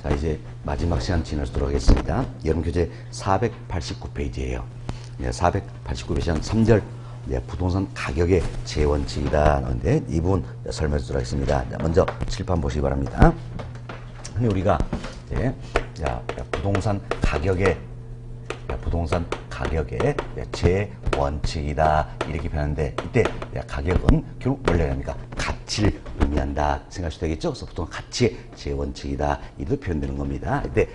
자, 이제 마지막 시간 지나도록 하겠습니다. 여러분 교재 489페이지예요. 489페이지 한 3절 부동산 가격의 재원칙이다. 하는데 이 부분 설명해 주도록 하겠습니다. 먼저 칠판 보시기 바랍니다. 흔히 우리가 이제 부동산 가격의 재원칙이다 이렇게 표현하는데, 이때 가격은 결국 원래 뭡니까? 가치를 의미한다 생각하셔도 되겠죠. 그래서 보통 가치의 재원칙이다 이렇게 표현되는 겁니다. 근데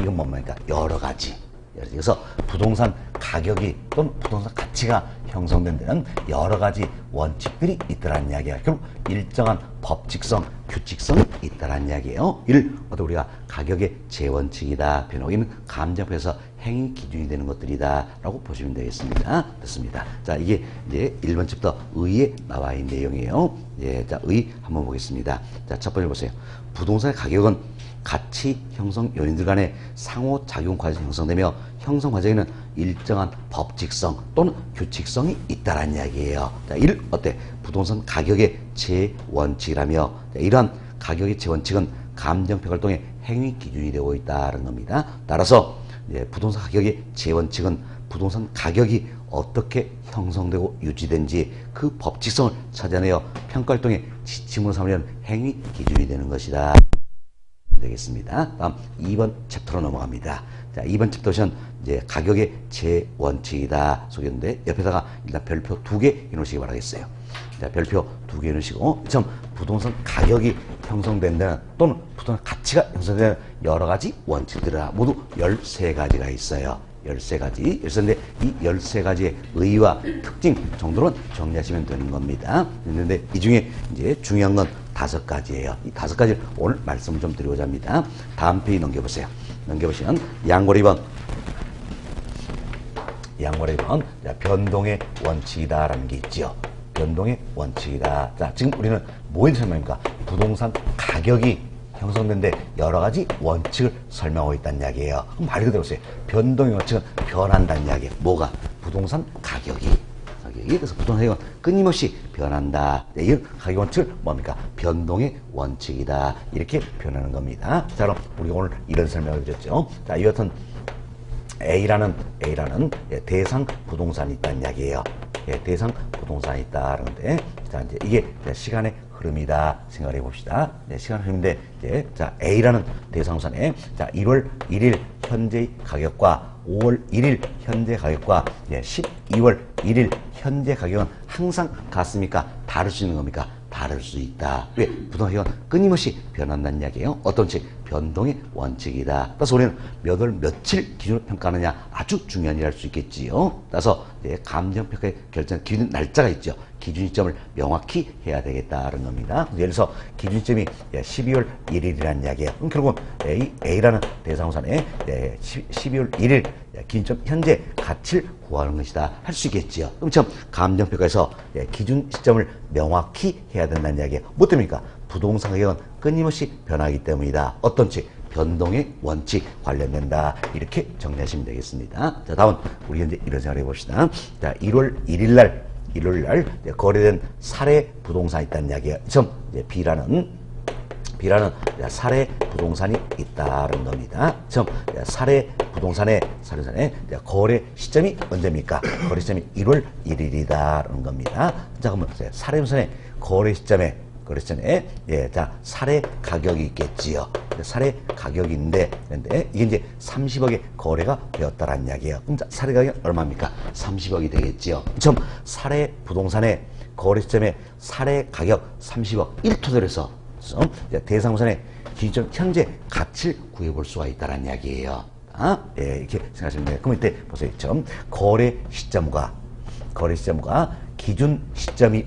이건 뭡니까? 여러 가지. 그래서 부동산 가격이 또는 부동산 가치가 형성된 데는 여러 가지 원칙들이 있다라는 이야기야. 결국 일정한 법칙성, 규칙성이 있다라는 이야기예요. 이를 우리가 가격의 재원칙이다 표현하고 있는 감정표에서 행위 기준이 되는 것들이다라고 보시면 되겠습니다. 됐습니다. 자, 이게 이제 1번부터 의에 나와 있는 내용이에요. 자, 의 한번 보겠습니다. 자, 첫 번째 보세요. 부동산의 가격은 가치 형성 요인들 간의 상호작용 과정이 형성되며 형성 과정에는 일정한 법칙성 또는 규칙성이 있다라는 이야기예요. 자, 이를 부동산 가격의 재원칙이라며, 이러한 가격의 재원칙은 감정평가를 통해 행위 기준이 되고 있다는 겁니다. 따라서 부동산 가격의 재원칙은 부동산 가격이 어떻게 형성되고 유지된지 그 법칙성을 찾아내어 평가를 통해 지침으로 삼으려는 행위 기준이 되는 것이다. 되겠습니다. 다음 2번 챕터로 넘어갑니다. 자, 2번 챕터 보시면 이제 가격의 재원칙이다 소개했는데, 옆에다가 일단 별표 2개 해놓으시기 바라겠어요. 자, 별표 2개 해놓으시고, 참 부동산 가격이 형성된다는 또는 부동산 가치가 형성되는 여러 가지 원칙들이 모두 13가지가 있어요. 13가지. 그런데 이 13가지의 의의와 특징 정도는 정리하시면 되는 겁니다. 그런데 이 중에 이제 중요한 건 5가지예요. 이 5가지를 오늘 말씀을 좀 드리고자 합니다. 다음 페이지 넘겨보세요. 넘겨보시면 양보리 2번 변동의 원칙이다라는 게 있지요. 변동의 원칙이다. 자, 지금 우리는 뭐에 설명입니까? 부동산 가격이 형성된데 여러 가지 원칙을 설명하고 있다는 이야기예요. 말 그대로 보세요. 변동의 원칙은 변한다는 이야기예요. 뭐가? 부동산 가격이. 그래서 부동산 가격은 끊임없이 변한다. 이 가격 원칙을 뭡니까? 변동의 원칙이다. 이렇게 표현하는 겁니다. 자, 그럼 우리가 오늘 이런 설명을 드렸죠. 자, 이 같은 A라는 대상 부동산이 있다는 이야기예요. 대상 부동산이 있다. 그런데 자, 이제 이게 시간의 흐름이다 생각을 해봅시다. 시간 흐름인데, 이제 자, A라는 대상부산에 자, 1월 1일 현재의 가격과 5월 1일 현재 가격과 12월 1일 현재 가격은 항상 같습니까? 다를 수 있는 겁니까? 다를 수 있다. 왜? 부동산 가격은 끊임없이 변한다는 이야기예요. 어떤 식? 변동의 원칙이다. 따라서 우리는 몇 월 며칠 기준으로 평가하느냐 아주 중요한 일을 할 수 있겠지요. 따라서 감정평가의 결정 기준 날짜가 있죠. 기준 시점을 명확히 해야 되겠다는 겁니다. 예를 들어서 기준 시점이 12월 1일이라는 이야기예요. 그럼 결국은 A라는 대상부산에 12월 1일 기준점 현재 가치를 구하는 것이다 할 수 있겠지요. 그럼 참 감정평가에서 기준 시점을 명확히 해야 된다는 이야기예요. 뭐 때문입니까? 부동산 가격은 끊임없이 변하기 때문이다. 어떤 식? 변동의 원칙 관련된다. 이렇게 정리하시면 되겠습니다. 자, 다음 우리 현재 이런 생각을 해봅시다. 자, 1월 1일 날 거래된 사례 부동산이 있다는 이야기예요. 점 B라는 사례 부동산이 있다는 겁니다. 점 사례 부동산의 거래 시점이 언제입니까? 거래 시점이 1월 1일이다라는 겁니다. 자, 그러면 사례 부동산의 거래 시점에 자, 사례 가격이 있겠지요. 사례 가격이 있는데, 이게 이제 30억에 거래가 되었다라는 이야기예요. 그럼 사례 가격이 얼마입니까? 30억이 되겠지요. 점 사례 부동산의 거래 시점에 사례 가격 30억 1토대로 해서 대상부산의 기준 현재 가치를 구해볼 수가 있다는 이야기예요. 이렇게 생각하시면 돼요. 그럼 이때 보세요. 거래 시점과 기준 시점이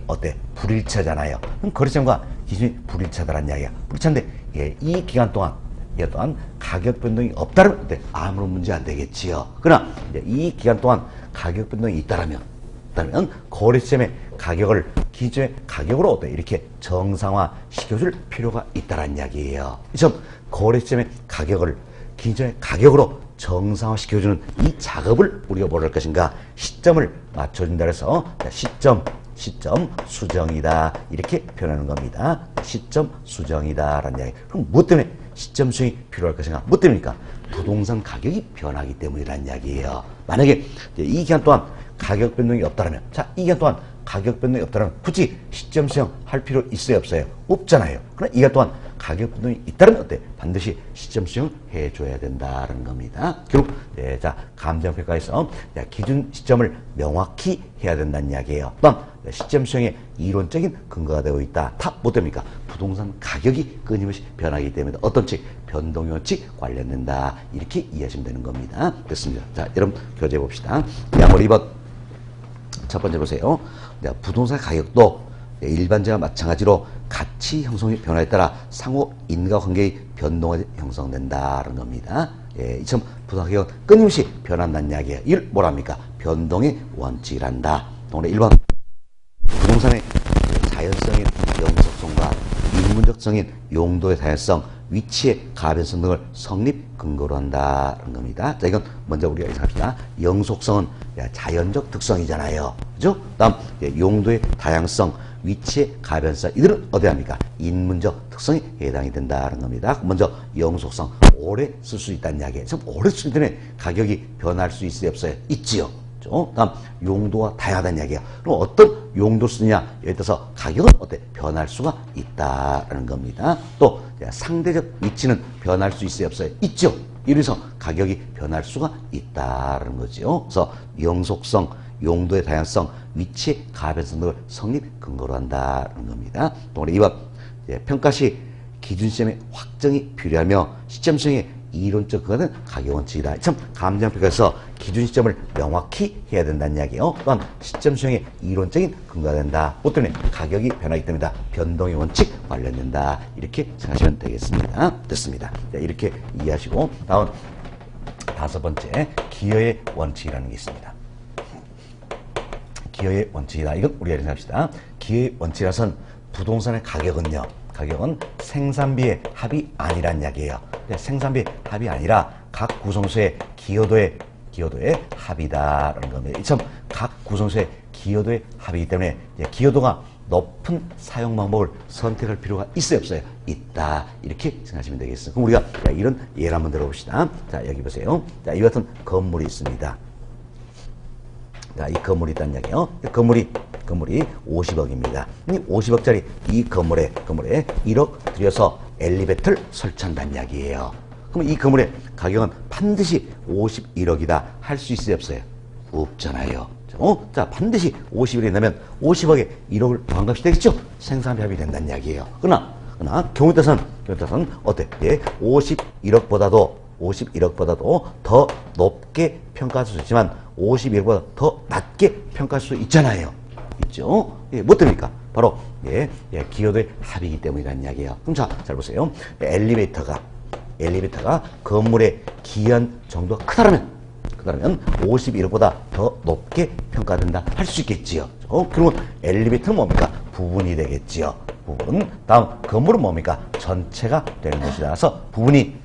불일치하잖아요. 그럼 거래 시점과 기준이 불일치하다는 이야기야. 불일치한데 이 기간 동안 가격 변동이 없다면 아무런 문제 안 되겠지요. 그러나 이 기간 동안 가격 변동이 있다면 거래 시점의 가격을 기존의 가격으로 이렇게 정상화 시켜줄 필요가 있다는 이야기예요. 거래 시점의 가격을 기존의 가격으로 정상화 시켜주는 이 작업을 우리가 뭘 할 것인가? 시점을 맞춰준다 해서 시점 시점 수정이다. 이렇게 표현하는 겁니다. 시점 수정이다라는 이야기. 그럼 무엇 때문에 시점 수정이 필요할 것인가? 무엇 때문입니까? 부동산 가격이 변하기 때문이라는 이야기예요. 만약에 이 기간 동안 가격 변동이 없다면, 자, 이 기간 동안 가격 변동이 없다면 굳이 시점 수정 할 필요 있어요, 없어요? 없잖아요. 그러나 이 기간 동안 가격 변동이 있다면 어때? 반드시 시점 수정을 해줘야 된다는 겁니다. 결국 자, 감정평가에서 기준 시점을 명확히 해야 된다는 이야기예요. 또한 시점 수정의 이론적인 근거가 되어 있다. 다 뭐 됩니까? 부동산 가격이 끊임없이 변하기 때문에 어떤 칙? 변동의 원칙 관련된다. 이렇게 이해하시면 되는 겁니다. 됐습니다. 자, 여러분 교재 봅시다. 양월 2번 첫 번째 보세요. 부동산 가격도 일반적과 마찬가지로 가치 형성의 변화에 따라 상호 인과관계의 변동이 형성된다는 겁니다. 이처럼 부동산 가격은 끊임없이 변한다는 이야기예요. 이걸 뭐랍니까? 변동의 원칙이란다. 동물의 1번 부동산의 자연성인 영속성과 인문적성인 용도의 다양성, 위치의 가변성 등을 성립 근거로 한다는 겁니다. 자, 이건 먼저 우리가 생각합시다. 영속성은 자연적 특성이잖아요. 그죠? 다음, 용도의 다양성, 위치의 가변성. 이들은 어디 합니까? 인문적 특성에 해당이 된다는 겁니다. 먼저 영속성, 오래 쓸 수 있다는 이야기예요. 참 오래 쓰기 때문에 가격이 변할 수 있어요, 없어요? 있지요. 다음, 용도가 다양하다는 이야기예요. 그럼 어떤 용도 쓰느냐? 예를 들어서 가격은 어때? 변할 수가 있다는 겁니다. 또 상대적 위치는 변할 수 있어요, 없어요? 있죠. 이래서 가격이 변할 수가 있다는 거죠. 그래서 영속성, 용도의 다양성, 위치의 가변성 등을 성립 근거로 한다는 겁니다. 또 2번 평가 시 기준 시점의 확정이 필요하며 시점 수정의 이론적 근거는 가격 원칙이다. 참 감정평가에서 기준 시점을 명확히 해야 된다는 이야기예요. 또한 시점 수정의 이론적인 근거가 된다. 뭐 때문에 가격이 변하기 때문이다. 변동의 원칙 관련된다. 이렇게 생각하시면 되겠습니다. 됐습니다. 자, 이렇게 이해하시고 다음 다섯 번째 기여의 원칙이라는 게 있습니다. 기여의 원칙이다. 이건 우리가 생각합시다. 기여의 원칙이라선 부동산의 가격은요. 가격은 생산비의 합이 아니란 이야기예요. 생산비의 합이 아니라 각 구성소의 기여도의 합이다라는 겁니다. 이처럼 각 구성소의 기여도의 합이기 때문에 기여도가 높은 사용 방법을 선택할 필요가 있어요, 없어요? 있다. 이렇게 생각하시면 되겠습니다. 그럼 우리가 이런 예를 한번 들어봅시다. 자, 여기 보세요. 자, 이 같은 건물이 있습니다. 자, 이 건물이 있다는 이야기예요. 건물이 50억입니다. 50억짜리 이 건물에 1억 들여서 엘리베이터를 설치한다는 이야기예요. 그럼 이 건물의 가격은 반드시 51억이다. 할 수 있어요, 없어요? 없잖아요. 자, 반드시 51억이 나면 50억에 1억을 더한값이 되겠죠? 생산비 합이 된다는 이야기예요. 그러나 경우에 따라서는 어때? 51억보다도 더 높게 평가할 수 있지만 51억보다 더 낮게 평가할 수 있잖아요. 있죠? 뭐 때문입니까? 바로 기여도의 합이기 때문이라는 이야기예요. 그럼 자, 잘 보세요. 엘리베이터가 건물의 기한 정도가 크다면 51억보다 더 높게 평가된다 할 수 있겠지요. 그러면 엘리베이터는 뭡니까? 부분이 되겠지요. 부분. 다음 건물은 뭡니까? 전체가 되는 것이다. 그래서 부분이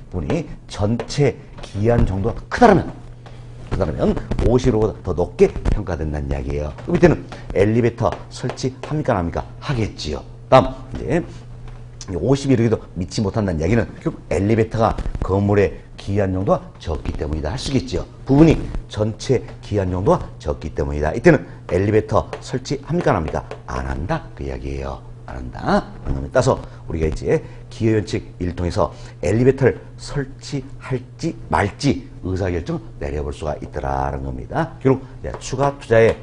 전체 기한 정도가 크다면 50억보다 더 높게 평가된다는 이야기예요. 그럼 이때는 엘리베이터 설치합니까? 안 합니까? 하겠지요. 다음 이제 51억에도 미치 못한다는 이야기는 결국 엘리베이터가 건물의 기한 정도가 적기 때문이다 할 수 있겠죠. 부분이 전체 기한 정도가 적기 때문이다. 이때는 엘리베이터 설치합니까? 안 합니까? 안 한다. 그 이야기예요. 안 한다. 따라서 우리가 이제 기여원칙 1 통해서 엘리베이터를 설치할지 말지 의사결정을 내려볼 수가 있더라는 겁니다. 결국 추가 투자의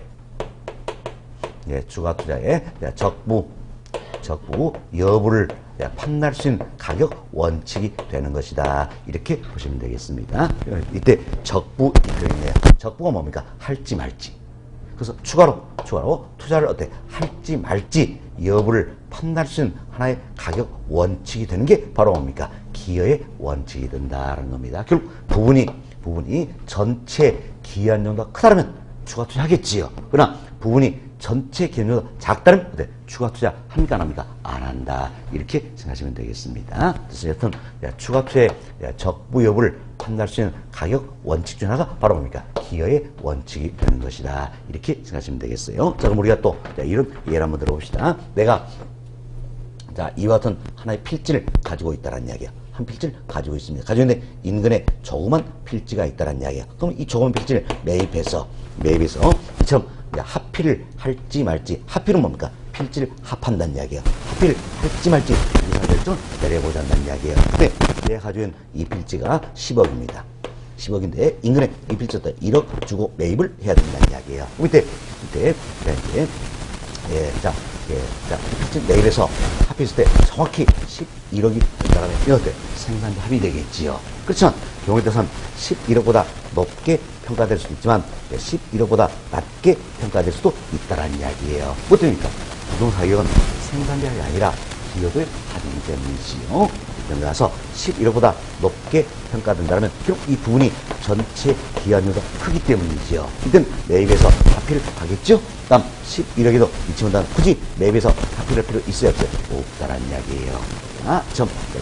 적부 여부를 판단할 수 있는 가격 원칙이 되는 것이다. 이렇게 보시면 되겠습니다. 이때 적부 이 표현이에요. 적부가 뭡니까? 할지 말지. 그래서 추가로 투자를 어때? 할지 말지 여부를 판단할 수 있는 하나의 가격 원칙이 되는 게 바로 뭡니까? 기여의 원칙이 된다는 겁니다. 결국 부분이 전체 기한 정도가 크다면 추가 투자하겠지요. 그러나 부분이 전체 기한 정도가 작다면 어때? 추가 투자 합니까? 안 합니까? 안 한다. 이렇게 생각하시면 되겠습니다. 그래서 여튼 추가 투자의 적부 여부를 판단할 수 있는 가격 원칙 중 하나가 바로 뭡니까? 기여의 원칙이 되는 것이다. 이렇게 생각하시면 되겠어요. 자, 그럼 우리가 또 이런 예를 한번 들어봅시다. 내가 이와 같은 하나의 필지를 가지고 있다는 이야기야. 한 필지를 가지고 있습니다. 가지고 있는데 인근에 조그만 필지가 있다는 이야기야. 그럼 이 조그만 필지를 매입해서 이처럼 합필을 할지 말지. 합필은 뭡니까? 필지를 합한다는 이야기야. 합필을 할지 말지 의사결정을 내려보자는 이야기예요. 근데 내가 가지고 있는 이 필지가 10억입니다. 10억인데 인근에 이 필지에다 1억 주고 매입을 해야 된다는 이야기예요. 이때 필지 매입해서 합의했을 때 정확히 11억이 된다면 이럴 때 생산비 합의되겠지요. 그렇지만 경우에 따라서는 11억보다 높게 평가될 수도 있지만 11억보다 낮게 평가될 수도 있다는 이야기예요. 뭐 때문입니까? 부동산 가격은 생산비 합이 아니라 기여도의 합의이기 때문이지요. 따라서 11억보다 높게 평가된다면 결국 이 부분이 전체 기여율보다 크기 때문이지요. 이땐 매입에서 합의를 하겠죠? 다음 11억에도 이치문단 굳이 매입에서 합의할 필요 있어야 없어요? 없다라는 이야기예요.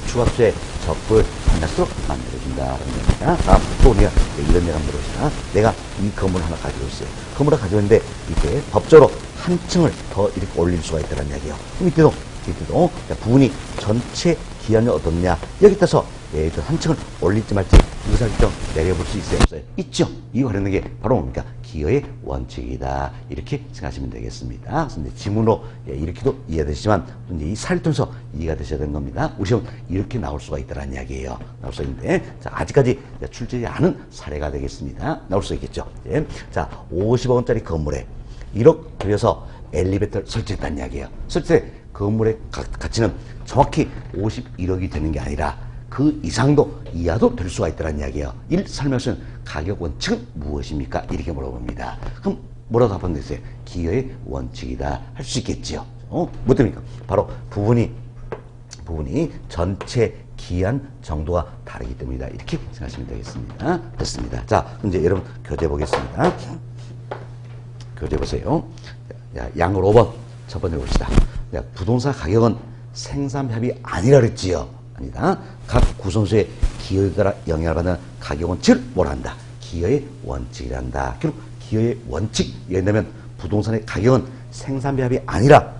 추가투자의 적부를 만날수록 만들어준다라는 얘기입니다. 다음 또 우리가 이런 예를 한번 들어봅시다. 내가 이 건물을 하나 가지고 있어요. 건물을 가지고 있는데 이게 법적으로 한 층을 더 이렇게 올릴 수가 있다는 이야기예요. 그럼 이때도 부분이 전체 기여율이 어떻냐 여기 따라서 한 층을 올릴지 말지 의사결정 내려볼 수 있어요 없어요? 있죠. 이 관련된 게 바로 뭡니까? 기여의 원칙이다. 이렇게 생각하시면 되겠습니다. 그래서 지문으로 이렇게도 이해되시지만 이 사례를 통해서 이해가 되셔야 되는 겁니다. 우리 시험 이렇게 나올 수가 있다는 이야기예요. 나올 수 있는데 아직까지 출제되지 않은 사례가 되겠습니다. 나올 수 있겠죠. 50억 원짜리 건물에 1억 들여서 엘리베이터를 설치했다는 이야기예요. 설치해 건물의 가치는 정확히 51억이 되는 게 아니라 그 이상도 이하도 될 수가 있다는 이야기예요. 이 설명서는 가격 원칙은 무엇입니까? 이렇게 물어봅니다. 그럼 뭐라고 답하면 되겠어요? 기여의 원칙이다 할 수 있겠지요. 뭐 때문입니까? 바로 부분이 전체 기한 정도가 다르기 때문이다. 이렇게 생각하시면 되겠습니다. 됐습니다. 자, 이제 여러분 교재 보겠습니다. 교재 보세요. 양을 5번 첫 번째 봅시다. 부동산 가격은 생산협이 아니라 그랬지요. 아니다. 각 구성수의 기여에 따라 영향을 받는 가격 원칙을 뭐라 한다? 기여의 원칙이란다. 결국 기여의 원칙, 예를 들면 부동산의 가격은 생산비합이 아니라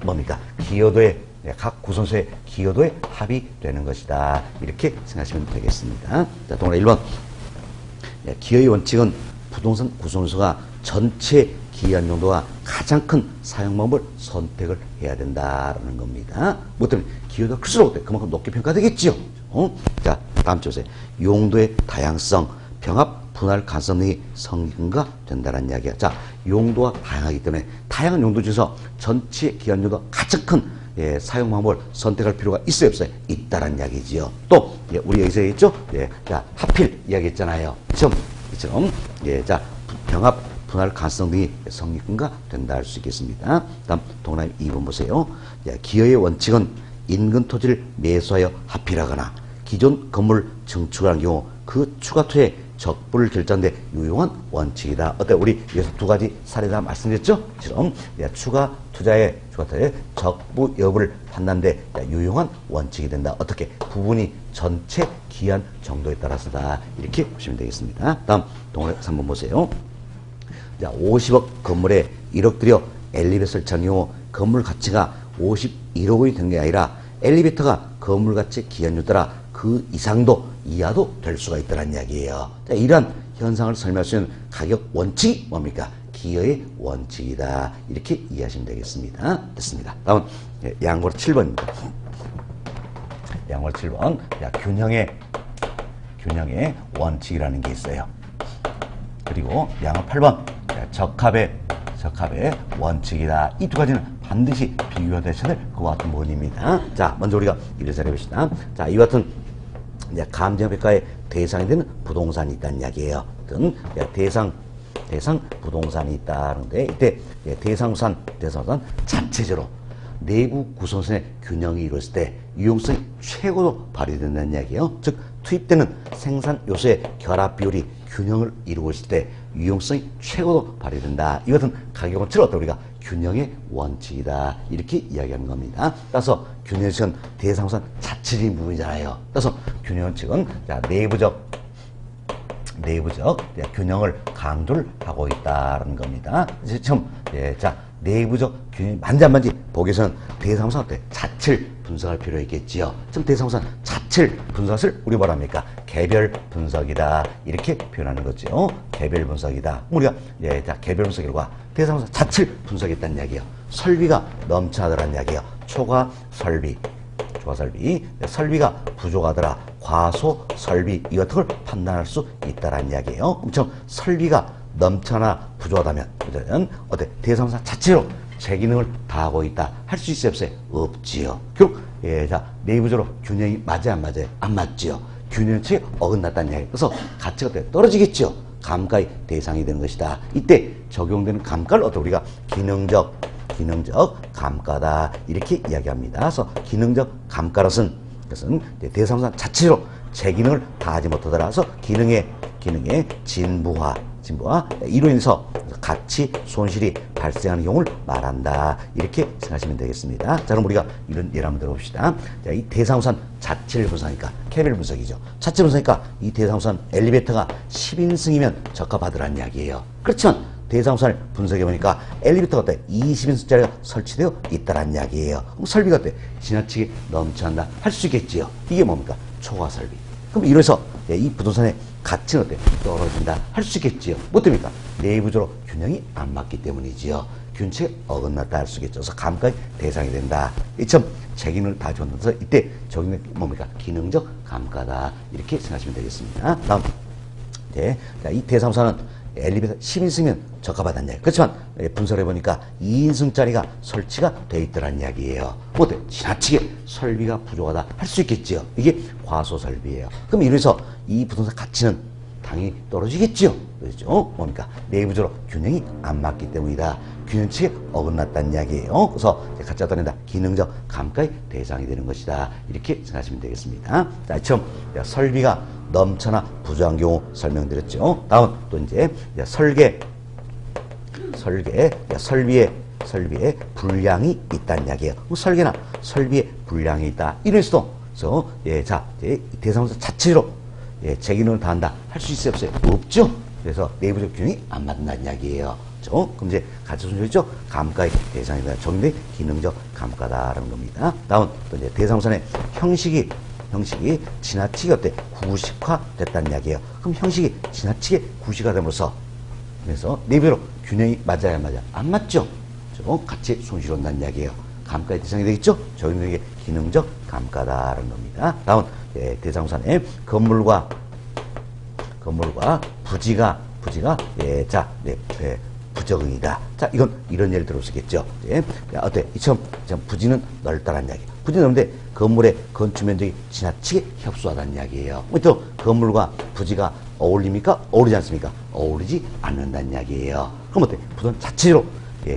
뭡니까? 각 구성수의 기여도에 합의되는 것이다. 이렇게 생각하시면 되겠습니다. 자, 동그라 1번. 기여의 원칙은 부동산 구성수가 전체 기여한 용도가 가장 큰 사용 방법을 선택을 해야 된다라는 겁니다. 뭐 때문에 기여도가 클수록 그만큼 높게 평가되겠죠. 자, 다음 주 보세요. 용도의 다양성, 병합, 분할 가능성 등이 성립가 된다는 이야기야. 자, 용도가 다양하기 때문에 다양한 용도 중에서 전체 기여한 용도가 가장 큰 사용 방법을 선택할 필요가 있어요, 없어요? 있다라는 이야기지요. 또 우리 여기서 얘기했죠? 자, 하필 이야기했잖아요. 이처럼 자, 병합 분할 가능성 등이 성립가 된다 할 수 있겠습니다. 다음 동그라미 2번 보세요. 기여의 원칙은 인근 토지를 매수하여 합필하거나 기존 건물 증축하는 경우 그 추가 투자의 적부를 결정하는 데 유용한 원칙이다. 어때? 우리 여기서 두 가지 사례다 말씀드렸죠? 처럼 추가 투자의 적부 여부를 판단하는 데 유용한 원칙이 된다. 어떻게? 부분이 전체 기한 정도에 따라서다. 이렇게 보시면 되겠습니다. 다음 동그라미 3번 보세요. 50억 건물에 1억 들여 엘리베이터 설치한 경우 건물 가치가 51억 원이 되는 게 아니라 엘리베이터가 건물 가치 기한율 따라 그 이상도 이하도 될 수가 있다는 이야기예요. 자, 이러한 현상을 설명할 수 있는 가격 원칙이 뭡니까? 기여의 원칙이다. 이렇게 이해하시면 되겠습니다. 됐습니다. 다음은 양보로 7번입니다. 양보로 7번. 균형의 원칙이라는 게 있어요. 그리고 양호 8번. 적합의 원칙이다. 이 두 가지는 반드시 비교되셔야 될 그와 같은 부분입니다. 자, 먼저 우리가 이를 해봅시다. 자, 이와 같은 감정평가의 대상이 되는 부동산이 있다는 이야기예요. 대상 부동산이 있다는데 이때 대상산 자체적으로 내부 구성선의 균형이 이루어졌을 때 유용성이 최고로 발휘된다는 이야기예요. 즉 투입되는 생산 요소의 결합 비율이 균형을 이루고 있을 때 유용성이 최고로 발휘된다. 이것은 가격 원칙을 우리가 균형의 원칙이다. 이렇게 이야기하는 겁니다. 따라서 균형 원칙은 대상선 자체적인 부분이잖아요. 따라서 균형 원칙은 내부적 내부적 균형을 강조를 하고 있다는 겁니다. 지금 자 내부적 균형 만지 보기에서는 대상사 자체를 분석할 필요가 있겠지요. 지금 대상사 자체를 분석을 우리 뭐라 합니까? 개별 분석이다 이렇게 표현하는 거죠. 개별 분석이다. 우리가 자 개별 분석 결과 대상사 자체를 분석했다는 이야기예요. 설비가 넘쳐나더라는 이야기예요. 초과 설비. 설비가 부족하더라. 과소 설비 이것을 판단할 수 있다라는 이야기예요. 그럼 설비가 넘쳐나 부족하다면 어때? 대상사 자체로 제 기능을 다하고 있다. 할 수 있어요, 없어요? 없지요. 결국 자 내부적으로 균형이 맞아요, 안 맞아요? 안 맞지요. 균형치에 어긋났다는 이야기. 그래서 가치가 떨어지겠죠. 감가의 대상이 되는 것이다. 이때 적용되는 감가를 우리가 기능적 감가다 이렇게 이야기합니다. 그래서 기능적 감가로서는 그것은 대상사 자체로 제 기능을 다하지 못하더라서 기능의 진부화 이로 인해서 가치 손실이 발생하는 경우를 말한다 이렇게 생각하시면 되겠습니다. 자 그럼 우리가 이런 예를 한번 들어봅시다. 자, 이 대상우산 자체를 분석하니까 개별 분석이죠. 자체 분석하니까 이 대상우산 엘리베이터가 10인승이면 적합하더라는 이야기예요. 그렇지만 대상우산을 분석해보니까 엘리베이터가 어때? 20인승짜리가 설치되어 있다는 이야기예요. 그럼 설비가 어때? 지나치게 넘쳐난다 할 수 있겠지요. 이게 뭡니까? 초과 설비. 그럼 이래서 이 부동산의 가치는 어때? 떨어진다 할 수 있겠지요. 뭐 때문입니까? 내부적으로 균형이 안 맞기 때문이지요. 균체에 어긋났다 할 수 있겠죠. 그래서 감가의 대상이 된다. 이처럼 제 기능을 다 줬는데서 이때 적용된 뭡니까? 기능적 감가다 이렇게 생각하시면 되겠습니다. 다음 자, 이 대상우산은 엘리베이터 10인승이면 적합하다는 이야기. 그렇지만 분석을 해보니까 2인승짜리가 설치가 되어 있더라는 이야기예요. 어때? 지나치게 설비가 부족하다 할 수 있겠지요. 이게 과소 설비예요. 그럼 이래서 이 부동산 가치는 당연히 떨어지겠지요. 그렇죠? 뭡니까? 내부적으로 균형이 안 맞기 때문이다. 균형치에 어긋났다는 이야기예요. 그래서 가치가 떨어진다. 기능적 감가의 대상이 되는 것이다. 이렇게 생각하시면 되겠습니다. 자, 처음 설비가 넘쳐나 부족한 경우 설명드렸죠. 다음 또 이제 설비에 불량이 있다는 이야기예요. 설계나 설비에 불량이 있다. 이럴 수도. 그래서 자 대상사 자체로 제 기능을 다한다 할 수 있어요, 없어요? 없죠. 그래서 내부적 균형이 안 맞는다는 이야기예요. 그럼 이제 가치 손실이죠. 감가의 대상이다. 적용된 기능적 감가다라는 겁니다. 다음 또 이제 대상우산의 형식이 지나치게 어때? 구식화됐다는 이야기예요. 그럼 형식이 지나치게 구식화됨으로써 그래서 내부로 균형이 맞아야 맞아? 안 맞죠? 가치 손실이 온다는 이야기예요. 감가의 대상이 되겠죠? 적용된 게 기능적 감가다라는 겁니다. 다음 대상우산의 건물과 부지가 부적응이다. 자, 이건 이런 예를 들어 보시겠죠. 어때? 이처럼 부지는 넓다는 이야기. 부지 넓은데 건물의 건축 면적이 지나치게 협소하다는 이야기예요. 또 건물과 부지가 어울립니까? 어울리지 않습니까? 어울리지 않는다는 이야기예요. 그럼 어때? 부동산 자체로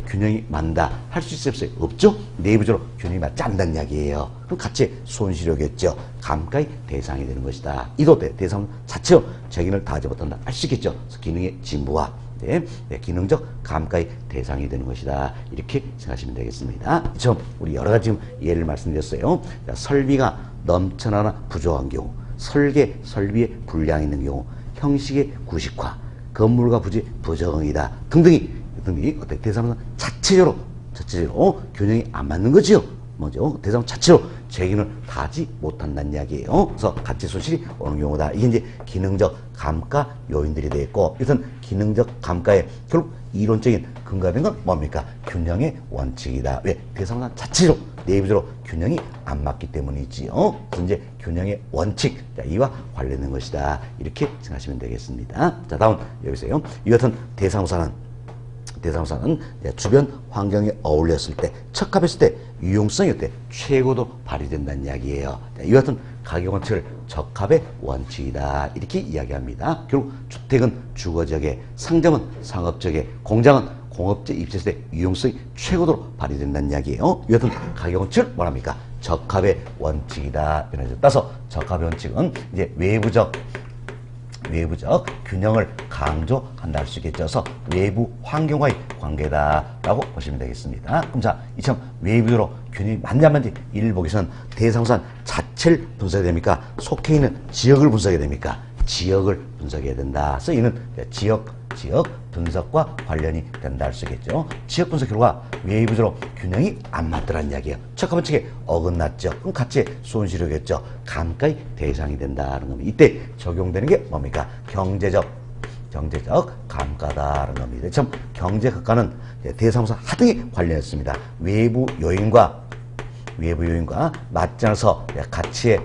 균형이 맞다 할 수 있어요, 없어요? 없죠? 내부적으로 균형이 맞지 않는다는 이야기예요. 그럼 가치 손실이 오겠죠. 감가의 대상이 되는 것이다. 이도 어때? 대상 자체로 적용을 다하지 못한다 할 수 있겠죠. 그래서 기능의 진부와 기능적 감가의 대상이 되는 것이다. 이렇게 생각하시면 되겠습니다. 처음 우리 여러 가지 예를 말씀드렸어요. 자, 설비가 넘쳐나나 부족한 경우, 설비에 불량이 있는 경우, 형식의 구식화, 건물과 부지 부적응이다 등등이 어때? 대상은 자체적으로 균형이 안 맞는 거지요. 뭐죠? 대상 자체로 제 기능을 다하지 못한다는 이야기예요. 그래서 가치 손실이 오는 경우다. 이게 이제 기능적 감가 요인들이 되겠고, 일단 기능적 감가의 결국 이론적인 근거가 된 건 뭡니까? 균형의 원칙이다. 왜? 대상은 자체로 내부적으로 균형이 안 맞기 때문이지요. 그래서 이제 균형의 원칙, 자, 이와 관련된 것이다. 이렇게 생각하시면 되겠습니다. 자, 다음 여기서요. 이 같은 대상우산은 주변 환경에 어울렸을 때, 적합했을 때 유용성이 어때? 최고도 발휘된다는 이야기예요. 이와 같은 가격 원칙을 적합의 원칙이다. 이렇게 이야기합니다. 결국 주택은 주거지역에, 상점은 상업지역에, 공장은 공업지에 입지했을 때 유용성이 최고도로 발휘된다는 이야기예요. 이와 같은 가격 원칙을 뭐랍니까? 적합의 원칙이다. 따라서 적합의 원칙은 이제 외부적 균형을 강조한다 할 수 있겠죠. 그래서 외부 환경과의 관계다라고 보시면 되겠습니다. 그럼 자, 이처럼 외부로 균형이 맞냐 안 맞는지 이를 보기 위해서는 대상우산 자체를 분석해야 됩니까? 속해 있는 지역을 분석해야 됩니까? 지역을 분석해야 된다. 그래서 이는 지역 분석과 관련이 된다 할 수 있겠죠. 지역 분석 결과 외부적으로 균형이 안 맞더란 이야기예요. 척하 원칙에 어긋났죠. 그럼 가치의 손실이 오겠죠. 감가의 대상이 된다는 겁니다. 이때 적용되는 게 뭡니까? 경제적 감가다라는 겁니다. 참 경제 감가는 대상사 하등에 관련했습니다. 외부 요인과 맞지 않아서 가치에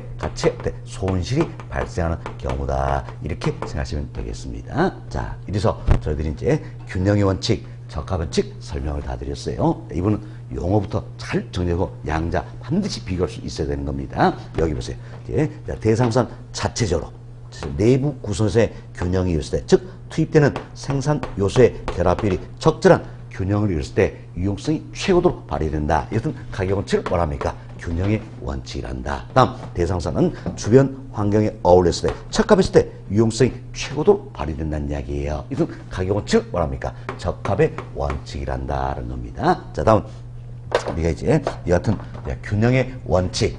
손실이 발생하는 경우다. 이렇게 생각하시면 되겠습니다. 자, 이래서 저희들이 이제 균형의 원칙, 적합 원칙 설명을 다 드렸어요. 이분은 용어부터 잘 정리하고 양자 반드시 비교할 수 있어야 되는 겁니다. 여기 보세요. 이제 대상선 자체적으로 내부 구성에서의 균형이 이뤘을 때, 즉 투입되는 생산 요소의 결합비율이 적절한 균형을 이뤘을 때 유용성이 최고도로 발휘된다. 이것은 가격 원칙을 뭐랍니까? 균형의 원칙이란다. 다음 대상사는 주변 환경에 어울렸을 때, 적합했을 때 유용성이 최고도로 발휘된다는 이야기예요. 이것은 가격 원칙을 뭐랍니까? 적합의 원칙이란다는 겁니다. 자, 다음 우리가 이제 이 같은 균형의 원칙,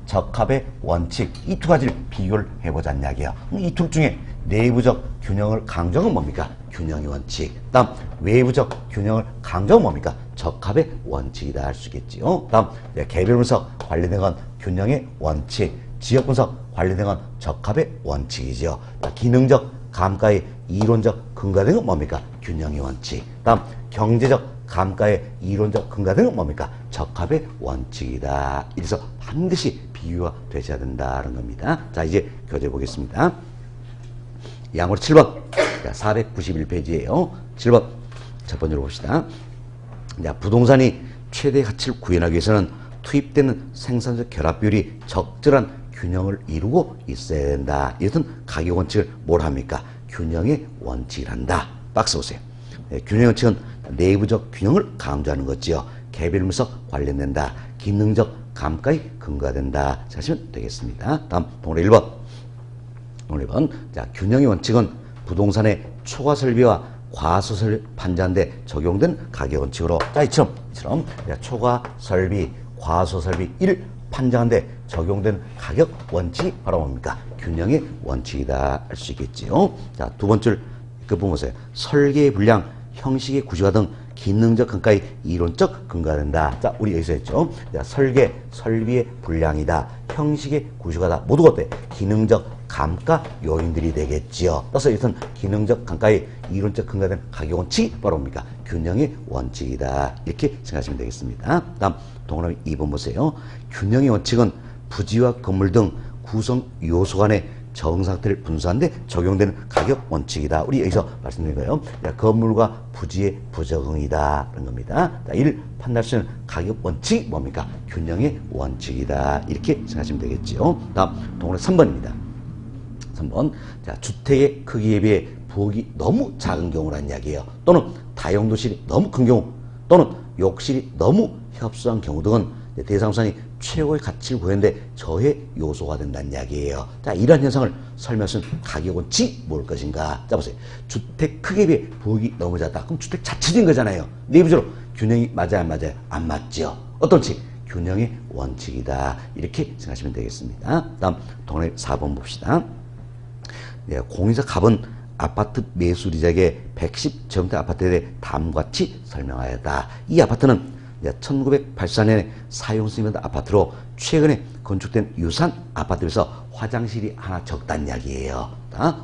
적합의 원칙 이 두 가지를 비교를 해보자는 이야기예요. 이 둘 중에 내부적 균형을 강조한 뭡니까? 균형의 원칙. 다음 외부적 균형을 강조한 뭡니까? 적합의 원칙이다 할 수 있겠지요. 다음 개별 분석 관련된 건 균형의 원칙, 지역 분석 관련된 건 적합의 원칙이죠. 기능적 감가의 이론적 근거된 건 뭡니까? 균형의 원칙. 다음 경제적 감가의 이론적 근거된 건 뭡니까? 적합의 원칙이다. 이래서 반드시 비교가 되셔야 된다는 겁니다. 자, 이제 교재 보겠습니다. 양으로 7번 491페이지예요. 7번 첫 번째로 봅시다. 자, 부동산이 최대 가치를 구현하기 위해서는 투입되는 생산적 결합비율이 적절한 균형을 이루고 있어야 된다. 이것은 가격 원칙을 뭘 합니까? 균형의 원칙이란다. 박스 보세요. 균형의 원칙은 내부적 균형을 강조하는 거지요. 개별 분석 관련된다. 기능적 감가에 근거된다. 하시면 되겠습니다. 다음 동그라미 1번. 자, 균형의 원칙은 부동산의 초과 설비와 과소 설비 판정하는데 적용된 가격 원칙으로, 자, 이처럼 초과 설비, 과소 설비 1 판정하는데 적용된 가격 원칙이 바로 뭡니까? 균형의 원칙이다 할 수 있겠지요. 자, 두 번째 그 보세요. 설계의 분량, 형식의 구조화 등 기능적 근가의 이론적 근거가 된다. 자, 우리 여기서 했죠. 자, 설비의 분량이다. 형식의 구조가다. 모두가 어때? 기능적 감가 요인들이 되겠지요. 따라서 이것은 기능적 감가의 이론적 근거가 된 가격 원칙이 바로 뭡니까? 균형의 원칙이다. 이렇게 생각하시면 되겠습니다. 다음 동그라미 2번 보세요. 균형의 원칙은 부지와 건물 등 구성 요소 간의 정상태를 분수하는데 적용되는 가격 원칙이다. 우리 여기서 말씀드린 거예요. 건물과 부지의 부적응이다. 그런 겁니다. 자, 이를 판단할 수 있는 가격 원칙이 뭡니까? 균형의 원칙이다. 이렇게 생각하시면 되겠죠. 다음, 동그라미 3번입니다. 3번. 자, 주택의 크기에 비해 부엌이 너무 작은 경우라는 이야기예요. 또는 다용도실이 너무 큰 경우, 또는 욕실이 너무 협소한 경우 등은 대상수산이 최고의 가치를 구했는데 저해 요소가 된다는 이야기예요. 자, 이러한 현상을 설명하신 가격 원칙이 뭘 것인가? 자, 보세요. 주택 크기에 비해 부엌이 너무 작다. 그럼 주택 자체적인 거잖아요. 내부적으로 균형이 맞아요, 안 맞아요? 안 맞죠. 어떤 원칙? 균형의 원칙이다. 이렇게 생각하시면 되겠습니다. 다음 동그라미 4번 봅시다. 공인사 갑은 아파트 매수리자에게 110제곱미터 아파트에 대해 다음과 같이 설명하였다. 이 아파트는 1984년에 사용 승인된 아파트로 최근에 건축된 유산 아파트에서 화장실이 하나 적다는 이야기예요.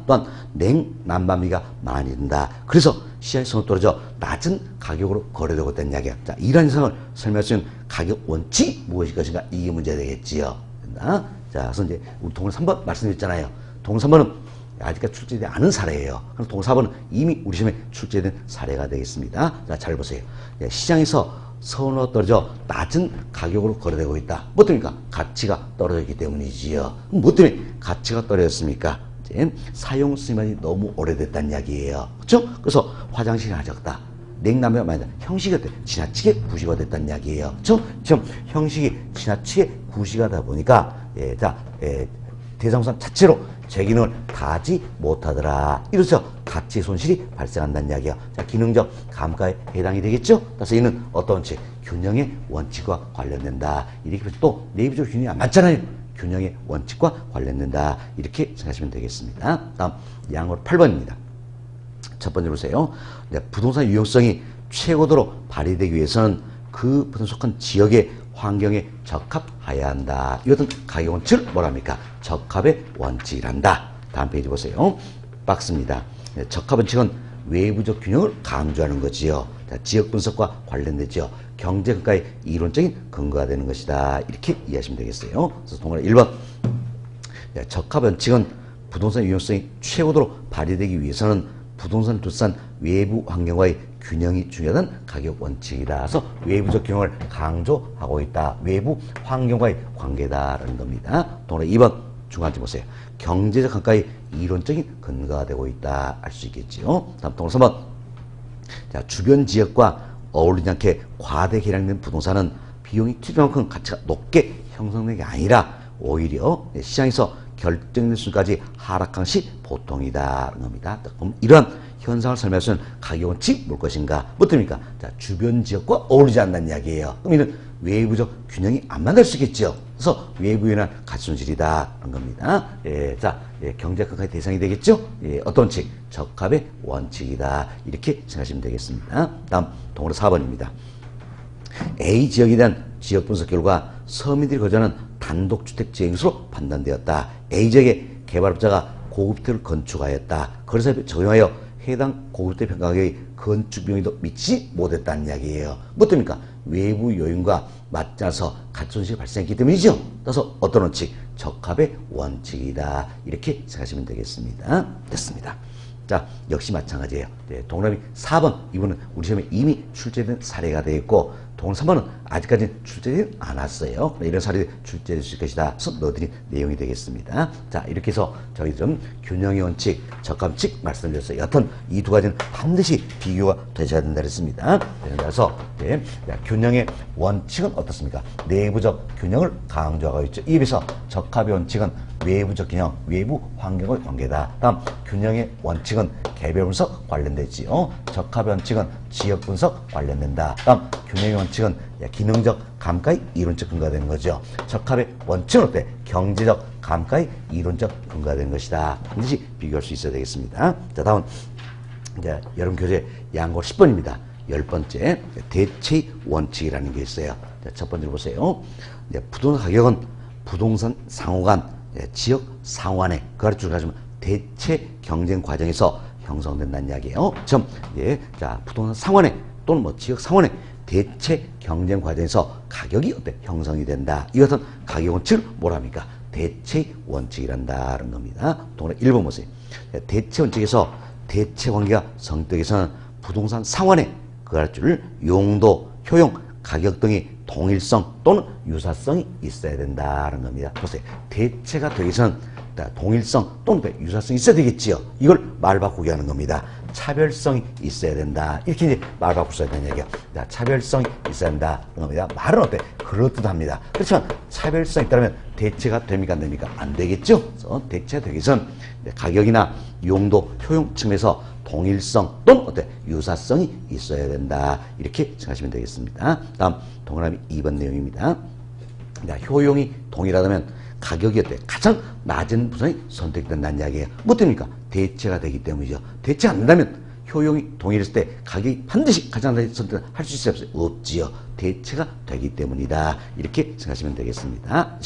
또한 냉난방비가 많이 든다. 그래서 시야에서 떨어져 낮은 가격으로 거래되고 있다는 이야기야. 자, 이러한 현상을 설명할 수 있는 가격 원칙이 무엇일 것인가? 이게 문제가 되겠지요. 자, 그래서 이제 우리 동물 3번 말씀드렸잖아요. 동물 3번은 아직까지 출제되지 않은 사례예요. 그럼 동물 4번은 이미 우리 시험에 출제된 사례가 되겠습니다. 자, 잘 보세요. 시장에서 선호가 떨어져 낮은 가격으로 거래되고 있다. 뭐 때문입니까? 가치가 떨어졌기 때문이지요. 뭐 때문에 가치가 떨어졌습니까? 이제 사용 수명이 너무 오래됐다는 이야기예요. 그렇죠? 그래서 화장실이 하나 적다. 냉난방비가 많이 든다. 형식이 어때? 지나치게 구시가 됐다는 이야기예요. 그렇죠? 지금 형식이 지나치게 구시가다 보니까 대상수산 자체로 제 기능을 다하지 못하더라. 이래서 가치 손실이 발생한다는 이야기야. 자, 기능적 감가에 해당이 되겠죠? 따라서 이는 어떤 원칙? 균형의 원칙과 관련된다. 이렇게 또 내부적 균형이 안 맞잖아요. 균형의 원칙과 관련된다. 이렇게 생각하시면 되겠습니다. 다음 양으로 8번입니다. 첫 번째 보세요. 부동산 유용성이 최고도로 발휘되기 위해서는 그 부동산에 속한 지역의 환경에 적합하여야 한다. 이것은 가격 원칙을 뭐랍니까? 적합의 원칙이란다. 다음 페이지 보세요. 박스입니다. 적합 원칙은 외부적 균형을 강조하는 거지요. 자, 지역 분석과 관련되죠. 경제 평가의 이론적인 근거가 되는 것이다. 이렇게 이해하시면 되겠어요. 그래서 동그라 1번. 적합 원칙은 부동산 유용성이 최고도로 발휘되기 위해서는 부동산 둘러싼 외부 환경과의 균형이 중요하다는 가격 원칙이다. 그래서 외부적 균형을 강조하고 있다. 외부 환경과의 관계다라는 겁니다. 동그라 2번 중간쯤 보세요. 경제적 평가의 이론적인 근거가 되고 있다. 알 수 있겠지요. 다음 동그라 3번. 자, 주변 지역과 어울리지 않게 과대 계량된 부동산은 비용이 투자만큼 가치가 높게 형성된 게 아니라 오히려 시장에서 결정된 순까지 하락한 것이 보통이다. 라는 겁니다. 그럼 이러한 현상을 설명할 수 있는 가격 원칙 뭘 것인가? 뭐입니까? 자, 주변 지역과 어울리지 않는 이야기예요. 그럼 이는 외부적 균형이 안 만날 수 있겠죠. 그래서 외부에 인한 가치 손실이다. 라는 겁니다. 자, 경제 평가의 대상이 되겠죠? 어떤 원칙? 적합의 원칙이다. 이렇게 생각하시면 되겠습니다. 다음 동으로 4번입니다. A 지역에 대한 지역 분석 결과 서민들이 거주하는 단독주택 지역으로 판단되었다. A 지역의 개발업자가 고급주택을 건축하였다. 거래사에 적용하여 해당 고급주택 평가 가격의 건축 비용에도 미치지 못했다는 이야기예요. 뭐입니까? 외부 요인과 맞지 않아서 가치 손실이 발생했기 때문이죠. 따라서 어떤 원칙? 적합의 원칙이다. 이렇게 생각하시면 되겠습니다. 됐습니다. 자, 역시 마찬가지예요. 동그라미 4번. 이분은 우리 시험에 이미 출제된 사례가 되어 있고, 동그라미 3번은 아직까지는 출제되지 않았어요. 이런 사례들이 출제될 수 있을 것이다. 그래서 넣어드린 내용이 되겠습니다. 자, 이렇게 해서 저희 좀 균형의 원칙, 적합 원칙 말씀드렸어요. 여튼 이 두 가지는 반드시 비교가 되셔야 된다 그랬습니다. 그래서 균형의 원칙은 어떻습니까? 내부적 균형을 강조하고 있죠. 이에 비해서 적합의 원칙은 외부적 균형, 외부 환경의 관계다. 다음 균형의 원칙은 개별 분석 관련되지요. 적합의 원칙은 지역 분석 관련된다. 다음 균형의 원칙은 기능적 감가의 이론적 근거가 되는 거죠. 적합의 원칙은 어때? 경제적 감가의 이론적 근거가 되는 것이다. 반드시 비교할 수 있어야 되겠습니다. 자, 다음 이제 여러분 교재 양고 10번입니다. 10번째 대체의 원칙이라는 게 있어요. 자, 첫 번째로 보세요. 부동산 가격은 부동산 상호 간 지역 상호 간의 그걸 가지고 대체 경쟁 과정에서 형성된다는 이야기예요. 자, 부동산 상환에 또는 지역 상환에 대체 경쟁 과정에서 가격이 어때? 형성이 된다. 이것은 가격 원칙을 뭐랍니까? 대체 원칙이란다는 겁니다. 동그라미 1번 보세요. 대체 원칙에서 대체 관계가 성립되기위해서는 부동산 상환에 그할 줄 용도, 효용, 가격 등이 동일성 또는 유사성이 있어야 된다는 겁니다. 보세요. 대체가 되기 위해서는 동일성 또는 유사성이 있어야 되겠지요. 이걸 말 바꾸게 하는 겁니다. 차별성이 있어야 된다. 이렇게 이제 말 바꿀 수 있다는 얘기야. 차별성이 있어야 된다. 겁니다. 말은 어때? 그럴듯합니다. 그렇지만 차별성이 있다면 대체가 됩니까? 안 됩니까? 안 되겠죠? 그래서 대체가 되기 위해서는 가격이나 용도, 효용 측면에서 동일성 또는 어때? 유사성이 있어야 된다. 이렇게 생각하시면 되겠습니다. 다음 동그라미 2번 내용입니다. 효용이 동일하다면 가격이 어때? 가장 낮은 부산이 선택된다는 이야기예요. 뭐 때문입니까? 대체가 되기 때문이죠. 대체 안 된다면 효용이 동일했을 때 가격이 반드시 가장 낮은 선택을 할 수 있어요? 없어요? 없지요. 대체가 되기 때문이다. 이렇게 생각하시면 되겠습니다.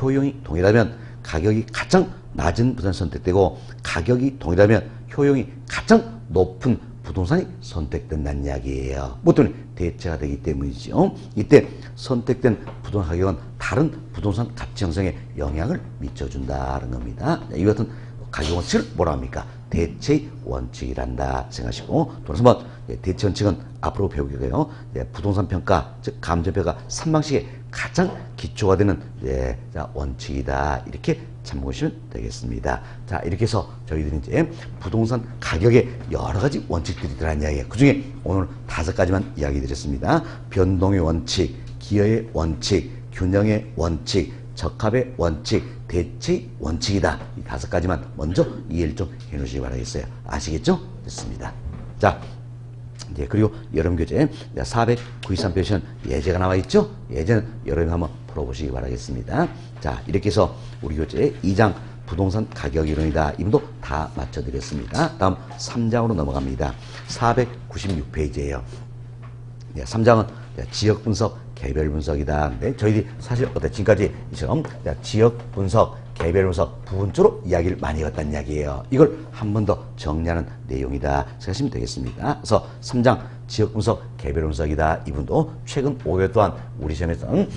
효용이 동일하면 가격이 가장 낮은 부산이 선택되고 가격이 동일하면 효용이 가장 높은 부동산이 선택된다는 이야기예요. 뭐 때문에? 대체가 되기 때문이죠. 이때 선택된 부동산 가격은 다른 부동산 가치 형성에 영향을 미쳐준다는 겁니다. 이 같은 가격 원칙을 뭐라 합니까? 대체의 원칙이란다 생각하시고, 또 한번 대체 원칙은 앞으로 배우게요. 부동산 평가, 즉 감정평가 3방식의 가장 기초가 되는 원칙이다. 이렇게 참고하시면 되겠습니다. 자, 이렇게 해서 저희들이 이제 부동산 가격에 여러 가지 원칙들이 들어간 이야기예요. 그 중에 오늘 5가지만 이야기 드렸습니다. 변동의 원칙, 기여의 원칙, 균형의 원칙, 적합의 원칙, 대체의 원칙이다. 이 5가지만 먼저 이해를 좀 해놓으시기 바라겠어요. 아시겠죠? 됐습니다. 자, 이제 그리고 여러분 교재 493페이지는 예제가 나와 있죠? 예제는 여러분이 한번 풀어보시기 바라겠습니다. 자, 이렇게 해서 우리 교재 2장 부동산 가격 이론이다. 이분도 다 맞춰드렸습니다. 다음 3장으로 넘어갑니다. 496페이지예요. 네, 3장은 지역 분석, 개별 분석이다. 근데 저희들이 사실 지금까지 이처럼 지역 분석, 개별 분석 부분적으로 이야기를 많이 했다는 이야기예요. 이걸 한 번 더 정리하는 내용이다 생각하시면 되겠습니다. 그래서 3장 지역 분석, 개별 분석이다. 이분도 최근 5개 동안 우리 시험에서는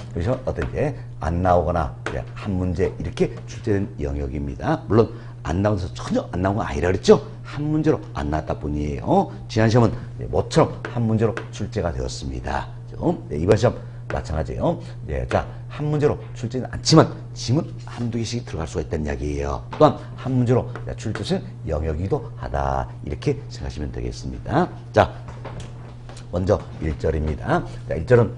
어떻게 안 나오거나 한 문제 이렇게 출제된 영역입니다. 물론 안 나오면서 전혀 안 나온 건 아니라 그랬죠. 한 문제로 안 나왔다 뿐이에요. 지난 시험은 모처럼 한 문제로 출제가 되었습니다. 네, 이번 시험 마찬가지예요. 네, 자, 한 문제로 출제는 않지만 지문 한두 개씩 들어갈 수가 있다는 이야기예요. 또한 한 문제로 출제된 영역이기도 하다. 이렇게 생각하시면 되겠습니다. 자, 먼저 1절입니다. 자, 1절은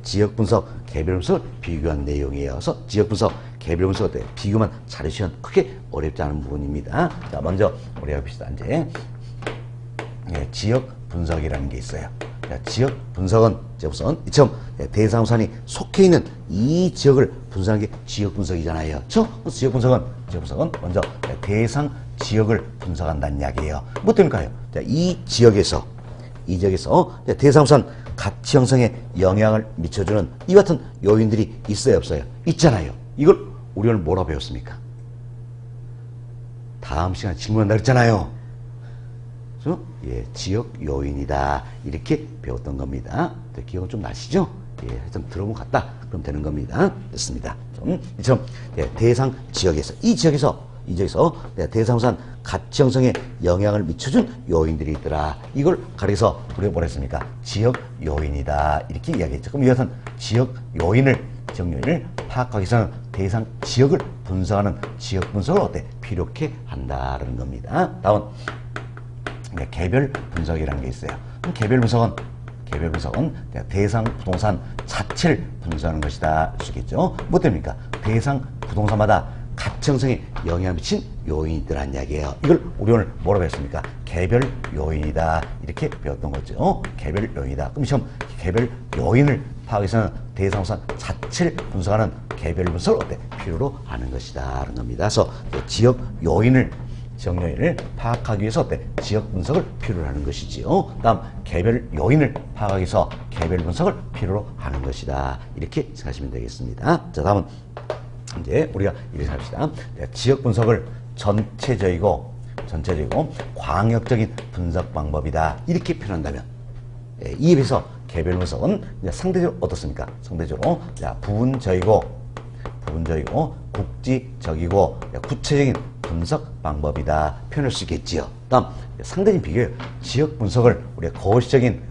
지역 분석, 개별 분석을 비교한 내용이에요. 그래서 지역 분석, 개별 분석 때 비교만 잘하시면 크게 어렵지 않은 부분입니다. 자, 먼저 우리 해봅시다. 이제 지역 분석이라는 게 있어요. 자, 지역 분석은 이처럼 대상우산이 속해 있는 이 지역을 분석하는 게 지역 분석이잖아요. 그렇죠? 지역 분석은 먼저 대상 지역을 분석한다는 이야기예요. 뭐 때문일까요? 자, 이 지역에서 대상우산 가치 형성에 영향을 미쳐주는 이 같은 요인들이 있어요, 없어요? 있잖아요. 이걸 우리 오늘 뭐라 배웠습니까? 다음 시간에 질문한다 그랬잖아요. 그래서 지역 요인이다. 이렇게 배웠던 겁니다. 기억은 좀 나시죠? 하여튼 들어본 것 같다. 그럼 되는 겁니다. 됐습니다. 이처럼 대상 지역에서 이 지역에서 대상우산 가치 형성에 영향을 미쳐준 요인들이 있더라. 이걸 가려서 우리가 뭐라 했습니까? 지역 요인이다. 이렇게 이야기했죠. 그럼 이것은 지역 요인을 파악하기 위해서는 대상 지역을 분석하는 지역 분석을 필요케 한다는 겁니다. 다음 개별 분석이라는 게 있어요. 개별 분석은 대상 부동산 자체를 분석하는 것이다. 아시겠죠? 뭐 때문입니까? 대상 부동산마다 가치 형성에 영향을 미친 요인이더란 이야기예요. 이걸 우리 오늘 뭐라고 했습니까? 개별 요인이다. 이렇게 배웠던 거죠. 개별 요인이다. 그럼 시험 개별 요인을 파악하기 위해서는 대상우산 자체를 분석하는 개별 분석을 필요로 하는 것이다. 라는 겁니다. 그래서 지역 요인을 파악하기 위해서 지역 분석을 필요로 하는 것이지요. 다음 개별 요인을 파악하기 위해서 개별 분석을 필요로 하는 것이다. 이렇게 생각하시면 되겠습니다. 자, 다음은 이제 우리가 이렇게 합시다. 지역 분석을 전체적이고 광역적인 분석 방법이다. 이렇게 표현한다면 이에 비해서 개별 분석은 상대적으로 어떻습니까? 상대적으로 부분적이고 국지적이고 구체적인 분석 방법이다. 표현할 수 있겠지요. 다음 상대적인 비교예요. 지역 분석을 우리가 거시적인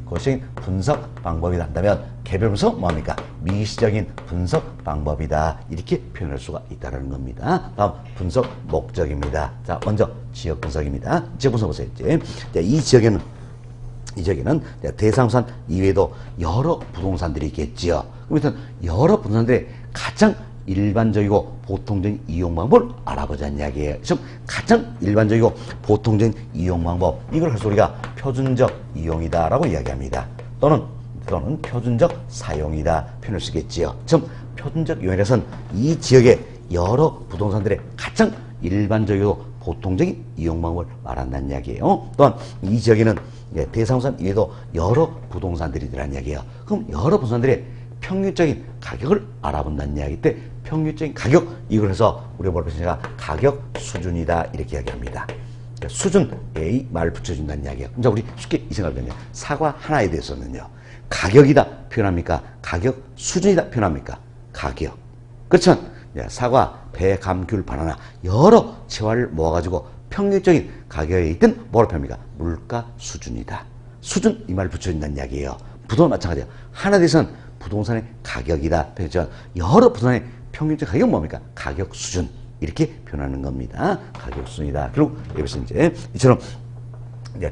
분석 방법이다 한다면 개별 분석 뭐합니까? 미시적인 분석 방법이다. 이렇게 표현할 수가 있다는 겁니다. 다음 분석 목적입니다. 자, 먼저 지역 분석입니다. 지역 분석 보세요. 이 지역에는 대상우산 이외에도 여러 부동산들이 있겠지요. 그럼 일단 여러 부동산들의 가장 일반적이고 보통적인 이용 방법을 알아보자는 이야기예요. 지금 가장 일반적이고 보통적인 이용 방법, 이걸 해서 우리가 표준적 이용이다라고 이야기합니다. 또는 표준적 사용이다 표현할 수 있겠지요. 지금 표준적 이용이라서는 이 지역의 여러 부동산들의 가장 일반적이고 보통적인 이용 방법을 말한다는 이야기예요. 또한 이 지역에는 대상우산 이외에도 여러 부동산들이 있다는 이야기예요. 그럼 여러 부동산들의 평균적인 가격을 알아본다는 이야기 때 평균적인 가격, 이걸 해서 우리가 뭐라고 했으니까 가격 수준이다. 이렇게 이야기합니다. 수준 A 말 붙여준다는 이야기예요. 자, 우리 쉽게 이 생각을 하면요. 사과 하나에 대해서는요. 가격이다 표현합니까? 가격 수준이다 표현합니까? 가격. 그렇지만 사과, 배, 감, 귤, 바나나 여러 채화를 모아가지고 평균적인 가격에 있든 뭐라고 표현합니까? 물가 수준이다. 수준 이 말 붙여준다는 이야기예요. 부동산 마찬가지예요. 하나에 대해서는 부동산의 가격이다 표현했지만 여러 부동산의 평균적 가격은 뭡니까? 가격 수준. 이렇게 표현하는 겁니다. 가격 수준이다. 그리고 여기서 이처럼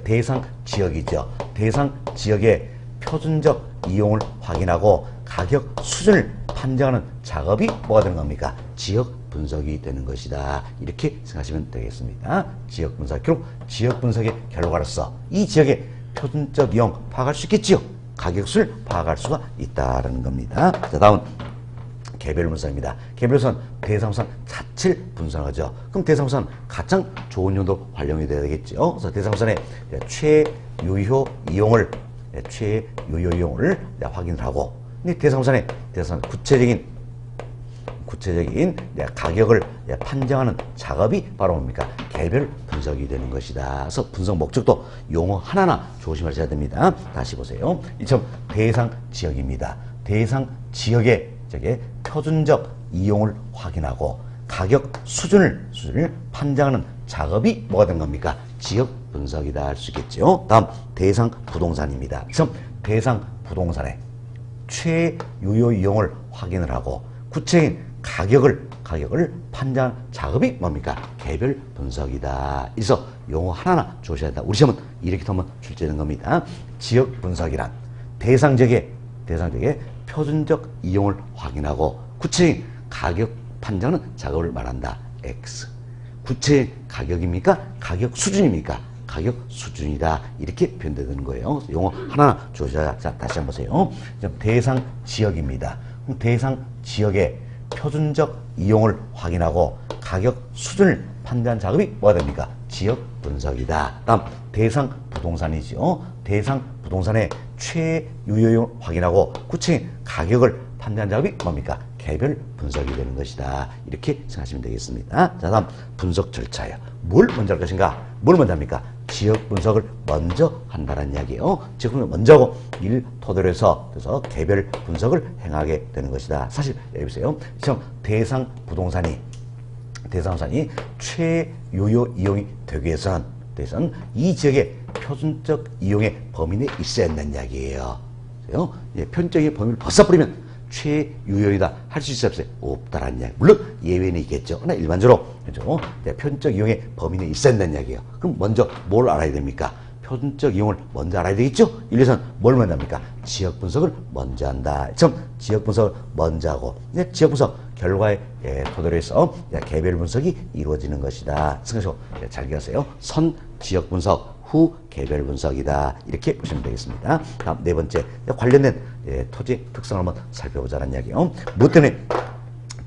대상 지역이죠. 대상 지역의 표준적 이용을 확인하고 가격 수준을 판정하는 작업이 뭐가 되는 겁니까? 지역 분석이 되는 것이다. 이렇게 생각하시면 되겠습니다. 지역 분석. 그리고 지역 분석의 결과로서 이 지역의 표준적 이용 파악할 수 있겠지요. 가격수를 파악할 수가 있다는 겁니다. 자, 다음 개별 분석입니다. 개별 분석은 대상부산 자체를 분석하죠. 그럼 대상부산은 가장 좋은 용도로 활용이 돼야 되겠죠. 그래서 대상부산의 최유효 이용을 확인을 하고, 대상부산의 구체적인 가격을 판정하는 작업이 바로 뭡니까? 개별 분석이 되는 것이다. 그래서 분석 목적도 용어 하나하나 조심하셔야 됩니다. 다시 보세요. 이처럼 대상 지역입니다. 대상 지역의 표준적 이용을 확인하고 가격 수준을 판정하는 작업이 뭐가 된 겁니까? 지역 분석이다 할 수 있겠죠. 다음 대상 부동산입니다. 그럼 대상 부동산의 최유효 이용을 확인을 하고 구체적인 가격을 판단하는 작업이 뭡니까? 개별 분석이다. 그래서 용어 하나하나 조셔야 한다. 우리 시험은 이렇게 한번 출제되는 겁니다. 지역 분석이란 대상 지역의 표준적 이용을 확인하고 구체적인 가격 판단하는 작업을 말한다. X. 구체적인 가격입니까? 가격 수준입니까? 가격 수준이다. 이렇게 표현되는 거예요. 용어 하나하나 조셔야. 자, 다시 한번 보세요. 대상 지역입니다. 대상 지역의 표준적 이용을 확인하고 가격 수준을 판단한 작업이 뭐가 됩니까? 지역 분석이다. 다음 대상 부동산이죠. 대상 부동산의 최유효율을 확인하고 구체적인 가격을 판단한 작업이 뭡니까? 개별 분석이 되는 것이다. 이렇게 생각하시면 되겠습니다. 자, 다음 분석 절차예요. 뭘 먼저 할 것인가? 뭘 먼저 합니까? 지역 분석을 먼저 한다는 이야기예요. 지역 분석을 먼저 하고 이를 토대로 해서 그래서 개별 분석을 행하게 되는 것이다. 사실 여기 보세요. 지금 대상 부동산이 최유효 이용이 되기 위해서는 이 지역의 표준적 이용의 범위 내에 있어야 한다는 이야기예요. 표준적인 범위를 벗어버리면 최유효이다 할 수 있어요, 없어요? 없다라는 이야기. 물론 예외는 있겠죠. 그러나 일반적으로 표준적 이용의 범위 내에 있어야 한다는 이야기예요. 그럼 먼저 뭘 알아야 됩니까? 표준적 이용을 먼저 알아야 되겠죠? 이래서는 뭘 먼저 합니까? 지역 분석을 먼저 한다. 참 지역 분석을 먼저 하고 지역 분석 결과에 토대로 해서 개별 분석이 이루어지는 것이다. 그래서 잘 기억하세요. 선 지역 분석, 후 개별 분석이다. 이렇게 보시면 되겠습니다. 다음 네 번째 관련된 토지 특성을 한번 살펴보자는 이야기요. 무엇 때문에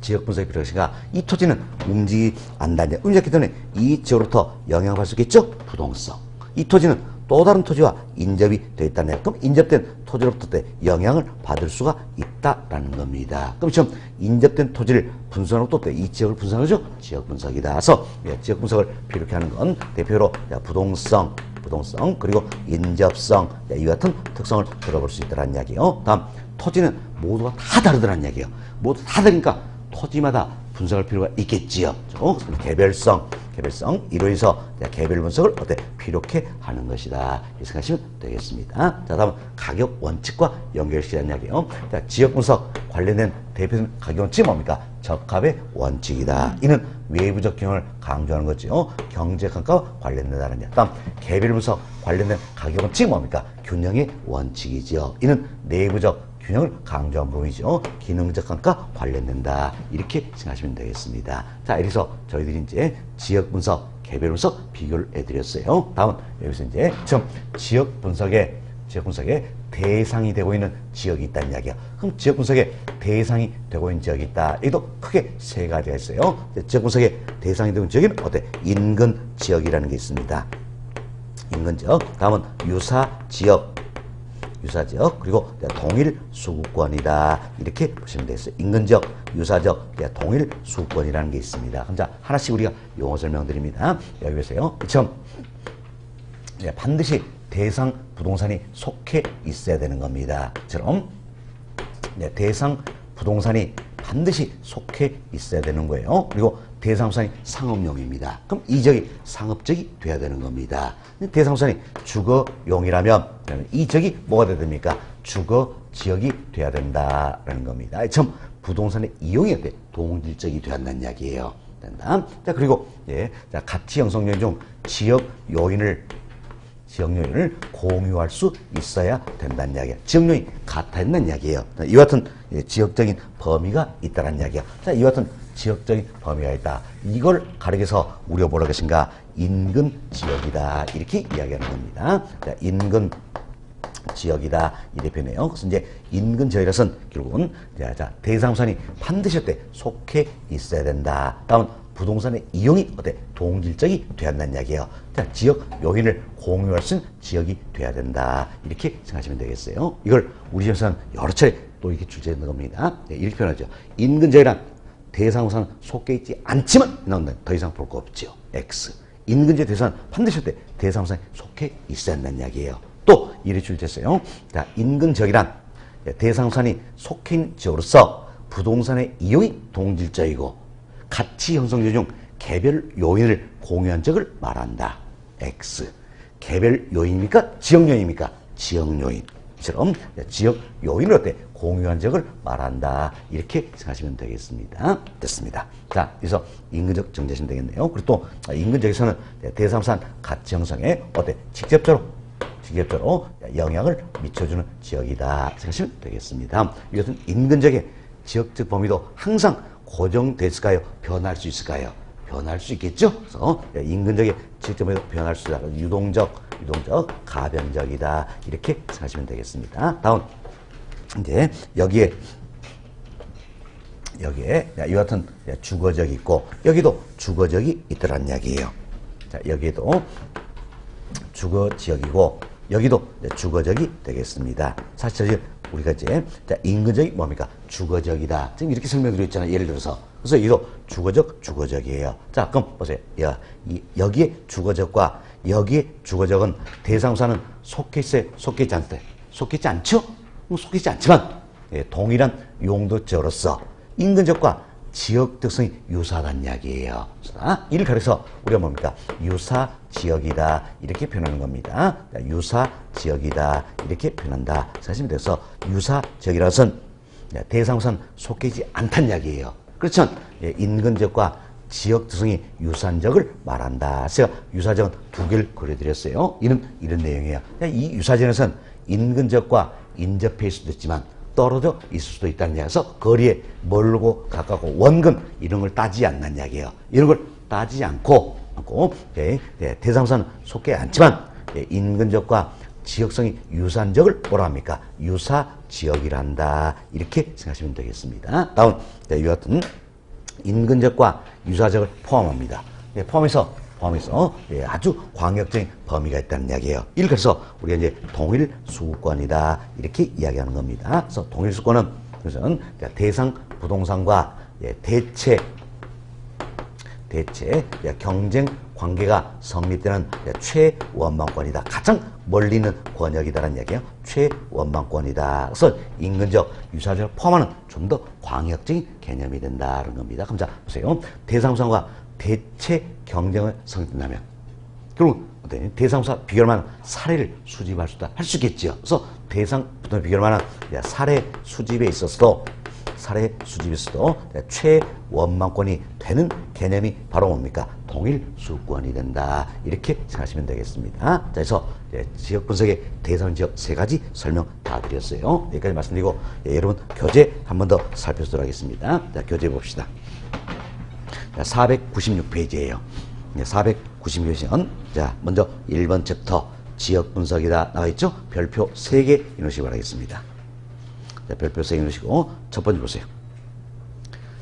지역 분석이 필요하신가? 이 토지는 움직이지 않는다. 움직였기 때문에 이 지역으로부터 영향을 받을 수 있겠죠? 부동성. 이 토지는 또 다른 토지와 인접이 되어 있다는 그럼 인접된 토지로부터 영향을 받을 수가 있다라는 겁니다. 그럼 지금 인접된 토지를 분석하고 또 이 지역을 분석하죠? 지역 분석이다. 그래서 지역 분석을 이렇게 하는 건 대표로 부동성 그리고 인접성 이와 같은 특성을 들어볼 수 있다는 이야기예요. 다음 토지는 모두가 다 다르다는 이야기예요. 모두 다 다르니까 토지마다 분석할 필요가 있겠지요. 개별성 이로 해서 개별 분석을 필요케 하는 것이다. 이렇게 생각하시면 되겠습니다. 자, 다음 가격 원칙과 연결시키는 이야기예요. 자, 지역 분석 관련된 대표적인 가격 원칙이 뭡니까? 적합의 원칙이다. 이는 외부적 경영을 강조하는 거죠. 경제 감가와 관련된다는 이야기. 다음 개별 분석 관련된 가격 원칙이 뭡니까? 균형의 원칙이죠. 이는 내부적 균형을 강조한 부분이죠. 기능적 감가 관련된다. 이렇게 생각하시면 되겠습니다. 자, 이래서 저희들이 이제 지역 분석, 개별 분석 비교를 해드렸어요. 다음은 여기서 이제 지역 분석의 대상이 되고 있는 지역이 있다는 이야기야. 그럼 지역 분석의 대상이 되고 있는 지역이 있다. 여기도 크게 세 가지가 있어요. 지역 분석의 대상이 되고 있는 지역은 인근 지역이라는 게 있습니다. 인근 지역. 다음은 유사 지역 그리고 동일 수구권이다. 이렇게 보시면 되겠어요. 인근지역, 유사지역, 동일 수구권이라는 게 있습니다. 그럼 자, 하나씩 우리가 용어 설명드립니다. 여기 보세요. 처음 반드시 대상 부동산이 속해 있어야 되는 겁니다. 처럼 대상 부동산이 반드시 속해 있어야 되는 거예요. 그리고 대상부산이 상업용입니다. 그럼 이 지역이 상업적이 돼야 되는 겁니다. 대상부산이 주거용이라면 이 지역이 뭐가 돼야 됩니까? 주거지역이 돼야 된다라는 겁니다. 처음 부동산의 이용이 동질적이 돼야 한다는 이야기예요. 된다. 자, 그리고 자, 가치 형성요인 중 지역 요인을 공유할 수 있어야 된다는 이야기예요. 지역 요인이 같아야 된다는 이야기예요. 이와 같은 지역적인 범위가 있다는 이야기예요. 자, 이와 같은 지역적인 범위가 있다. 이걸 가리켜서 우리가 뭐라고 하신가? 인근 지역이다. 이렇게 이야기하는 겁니다. 자, 인근 지역이다 이렇게 표현해요. 그래서 이제 인근 지역이라는 것은 결국은 대상부산이 반드시 어때 속해 있어야 된다. 다음 부동산의 이용이 어때 동질적이 돼야 한다는 이야기예요. 자, 지역 요인을 공유할 수 있는 지역이 돼야 된다 이렇게 생각하시면 되겠어요. 이걸 우리 시험에서는 여러 차례 또 이렇게 출제되는 겁니다. 네, 이렇게 표현하죠. 인근 지역이란 대상부산 속해 있지 않지만 나온다. 더 이상 볼 거 없죠. X. 인근 지역 대상 반드시 어때 대상부산에 속해 있어야 한다는 이야기예요. 또 이렇게 출제했어요. 자, 인근 지역이란 대상부산이 속해 있는 지역으로서 부동산의 이용이 동질적이고 가치 형성률 중 개별 요인을 공유한 적을 말한다. X. 개별 요인입니까? 지역 요인입니까? 지역 요인처럼 지역 요인을 어때? 공유한 적을 말한다. 이렇게 생각하시면 되겠습니다. 됐습니다. 자, 그래서 인근적 정제하시면 되겠네요. 그리고 또 인근적에서는 대상부산 가치 형성에 어때? 직접적으로 영향을 미쳐주는 지역이다. 생각하시면 되겠습니다. 이것은 인근적의 지역적 범위도 항상 고정됐을까요? 변할 수 있을까요? 변할 수 있겠죠? 그래서 인근적의 지역점에서 변할 수 있다. 유동적, 가변적이다. 이렇게 생각하시면 되겠습니다. 다음 이제 여기에 이와 같은 주거적이 있고 여기도 주거적이 있더란 이야기예요. 자, 여기에도 주거지역이고 여기도 주거적이 되겠습니다. 사실 우리가 이제 인근적이 뭡니까? 주거적이다. 지금 이렇게 설명드려 있잖아요. 예를 들어서. 그래서 이도 주거적이에요. 자, 그럼 보세요. 여기에 주거적과 여기에 주거적은 대상부산은 속해 있지 않대. 속해 있지 않죠? 속해 있지 않지만 동일한 용도적으로서 인근적과 지역 특성이 유사하다는 이야기예요. 이를 가려서 우리가 뭡니까? 유사 지역이다. 이렇게 표현하는 겁니다. 유사 지역이다. 이렇게 표현한다. 사실 그래서 유사 지역이라는 것은 대상부산 속해 있지 않다는 이야기예요. 그렇지만 인근 지역과 지역 특성이 유사한 지역을 말한다. 제가 유사 지역은 두 개를 그려드렸어요. 이런 내용이에요. 이 유사 지역에서는 인근 지역과 인접해 있을 수도 있지만 떨어져 있을 수도 있다는 이야기에서 거리에 멀고 가깝고 원근 이런 걸 따지지 않는 이야기예요. 이런 걸 따지지 않고 대상부산은 속해 않지만 인근적과 지역성이 유사한 지역을 뭐라 합니까? 유사 지역이란다. 이렇게 생각하시면 되겠습니다. 다음 이와 같은 인근적과 유사 지역을 포함합니다. 포함해서 아주 광역적인 범위가 있다는 이야기예요. 이를 그래서 우리가 이제 동일 수권이다 이렇게 이야기하는 겁니다. 그래서 동일 수권은 그것은 대상 부동산과 대체 경쟁 관계가 성립되는 최원망권이다. 가장 멀리 있는 권역이다라는 이야기예요. 최원망권이다. 그래서 인근적 유사지역을 포함하는 좀 더 광역적인 개념이 된다는 겁니다. 그럼 자 보세요. 대상부산과 대체 경쟁을 성립된다면 결국 대상부사 비교할 만한 사례를 수집할 수 있다. 할 수 있겠죠. 그래서 대상부터 비교할 만한 사례 수집에 있어서도 최원망권이 되는 개념이 바로 뭡니까? 동일 수권이 된다. 이렇게 생각하시면 되겠습니다. 자, 그래서 지역 분석의 대상 지역 세 가지 설명 다 드렸어요. 여기까지 말씀드리고 여러분 교재 한 번 더 살펴보도록 하겠습니다. 자, 교재 봅시다. 496페이지예요. 496페이지는 자, 먼저 1번 챕터 지역 분석이다 나와 있죠? 별표 3개 이놓으시기 바라겠습니다. 자, 별표 3개 이놓으시고 첫 번째 보세요.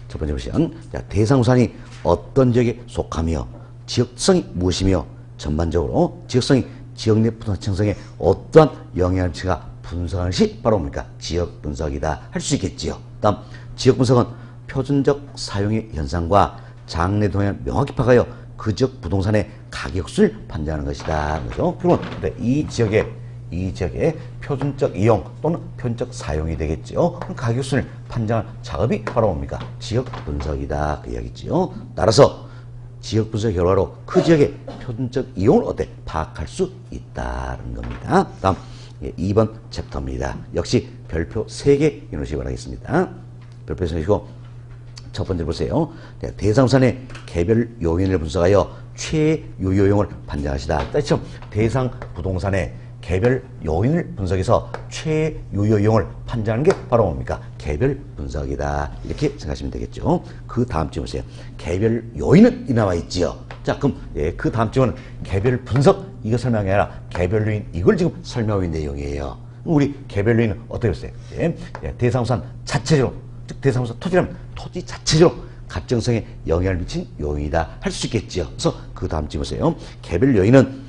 첫 번째 보시면 대상부산이 어떤 지역에 속하며 지역성이 무엇이며 전반적으로 지역성이 지역 내 부동산 형성에 어떠한 영향을 미치가 분석하는 것이 바로 뭡니까? 지역 분석이다 할 수 있겠지요. 다음 지역 분석은 표준적 사용의 현상과 장래 동향을 명확히 파악하여 그 지역 부동산의 가격수를 판단하는 것이다. 그렇죠? 그러면 이 지역의 표준적 이용 또는 표준적 사용이 되겠죠. 그럼 가격수를 판단할 작업이 바로 뭡니까? 지역 분석이다. 그 이야기죠. 따라서 지역 분석 결과로 그 지역의 표준적 이용을 파악할 수 있다는 겁니다. 다음 2번 챕터입니다. 역시 별표 3개 이놓으시기 바라겠습니다. 별표 3개시고 첫 번째 보세요. 대상부산의 개별 요인을 분석하여 최유효용을 판단하시다. 따지면 대상 부동산의 개별 요인을 분석해서 최유효용을 판단하는 게 바로 뭡니까? 개별 분석이다. 이렇게 생각하시면 되겠죠. 그 다음 쯤 보세요. 개별 요인은 이 나와 있지요. 자, 그럼 그 다음 쯤은 개별 분석 이거 설명이 아니라 개별 요인 이걸 지금 설명하는 내용이에요. 우리 개별 요인은 어떻게 했어요? 예, 대상산 자체적으로, 즉 대상산 토지라면 토지 자체적으로 가정성에 영향을 미친 요인이다 할 수 있겠죠. 그래서 그 다음 쯤 보세요. 개별 요인은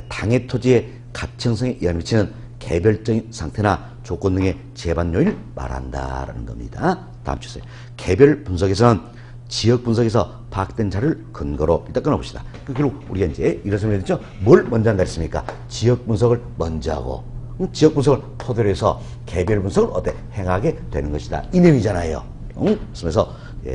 당해 토지의 가정성에 영향을 미치는 개별적인 상태나 조건 등의 재반 요인을 말한다라는 겁니다. 다음 주세요. 개별 분석에서는 지역 분석에서 파악된 자료를 근거로 일단 끊어봅시다. 결국 우리가 이제 이런 설명을 했죠. 뭘 먼저 한다 했습니까? 지역 분석을 먼저 하고 지역 분석을 토대로 해서 개별 분석을 어때? 행하게 되는 것이다. 이 내용이잖아요. 그래서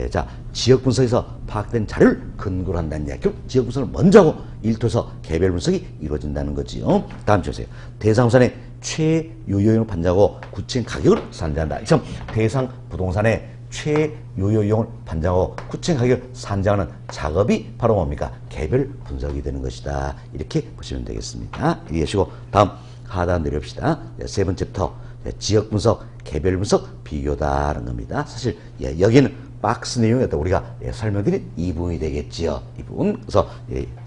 자, 지역 분석에서 파악된 자료를 근거로 한다는 이야기. 결국 지역 분석을 먼저 하고 일토에서 개별 분석이 이루어진다는 거지요. 다음 주세요. 대상부산의 최유효용을 판정하고 구체적인 가격을 산정한다. 참 대상 부동산의 최유효용을 판정하고 구체적인 가격을 산정하는 작업이 바로 뭡니까? 개별 분석이 되는 것이다. 이렇게 보시면 되겠습니다. 이해하시고 다음 하단 내려옵시다. 세 번째부터 지역 분석, 개별 분석 비교다라는 겁니다. 사실 여기는 박스 내용이었다. 우리가 설명드린 이 부분이 되겠지요. 이 부분. 그래서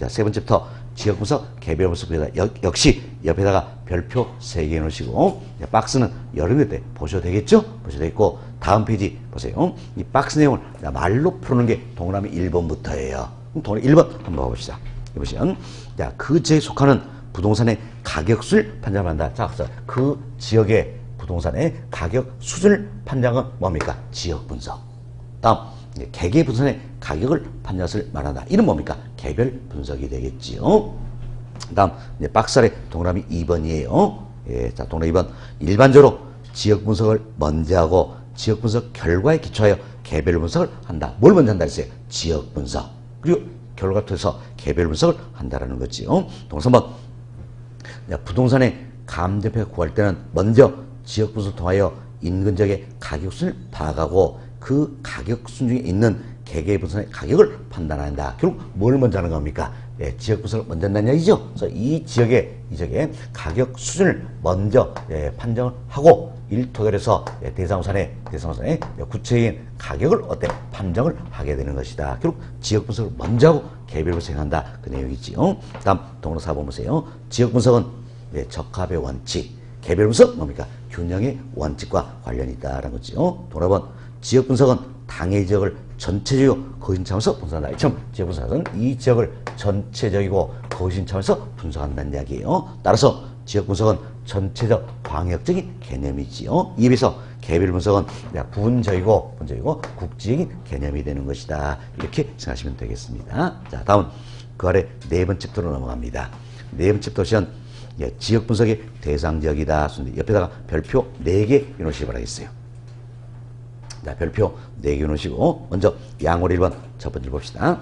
자, 세 번째부터 지역 분석, 개별 분석 비교다. 역시 옆에다가 별표 3개 놓으시고 박스는 여러 개 때 보셔도 되겠죠? 보셔도 되겠고 다음 페이지 보세요. 이 박스 내용을 말로 푸는 게 동그라미 1번부터예요. 동그라미 1번 한번 봐봅시다. 보시면 자, 그 지역에 속하는 부동산의 가격 수준을 판정한다. 자, 그래서 그 지역의 부동산의 가격 수준을 판정은 뭡니까? 지역 분석. 다음 개개 부동산의 가격을 판정을 말한다. 이는 뭡니까? 개별 분석이 되겠지요. 다음 박스 아래 동그라미 2번이에요. 자, 동그라미 2번. 일반적으로 지역 분석을 먼저 하고 지역 분석 결과에 기초하여 개별 분석을 한다. 뭘 먼저 한다 했어요? 지역 분석. 그리고 결과를 통해서 개별 분석을 한다라는 거지요. 동그라미 3번. 부동산의 감정평가 구할 때는 먼저 지역 분석을 통하여 인근 지역의 가격 수준을 파악하고 그 가격 수준 중에 있는 개개의 부동산의 가격을 판단한다. 결국 뭘 먼저 하는 겁니까? 지역 분석을 먼저 한다는 얘기죠. 그래서 이 지역의 가격 수준을 먼저 판정을 하고 일토결해서 대상부산의 구체적인 가격을 어때? 판정을 하게 되는 것이다. 결국 지역 분석을 먼저 하고 개별 분석한다. 그 내용이지요. 다음 동그라미 4번 보세요. 지역 분석은 적합의 원칙, 개별 분석 뭡니까? 균형의 원칙과 관련이 있다라는 거죠. 동그라미 5번. 지역 분석은 당해 지역을 전체적이고 거신 차원에서 분석한다. 참 지역 분석은 이 지역을 전체적이고 거신 차원에서 분석한다는 이야기예요. 따라서 지역 분석은 전체적 광역적인 개념이지요. 이에 비해서 개별 분석은 부분적이고 국지적인 개념이 되는 것이다. 이렇게 생각하시면 되겠습니다. 자, 다음 그 아래 네 번째 챕터로 넘어갑니다. 네 번째 챕터 시간 지역 분석의 대상 지역이다. 옆에다가 별표 4개 해놓으시기 바라겠어요. 자, 별표 4개 놓으시고 먼저 양월 1번 첫 번째 봅시다.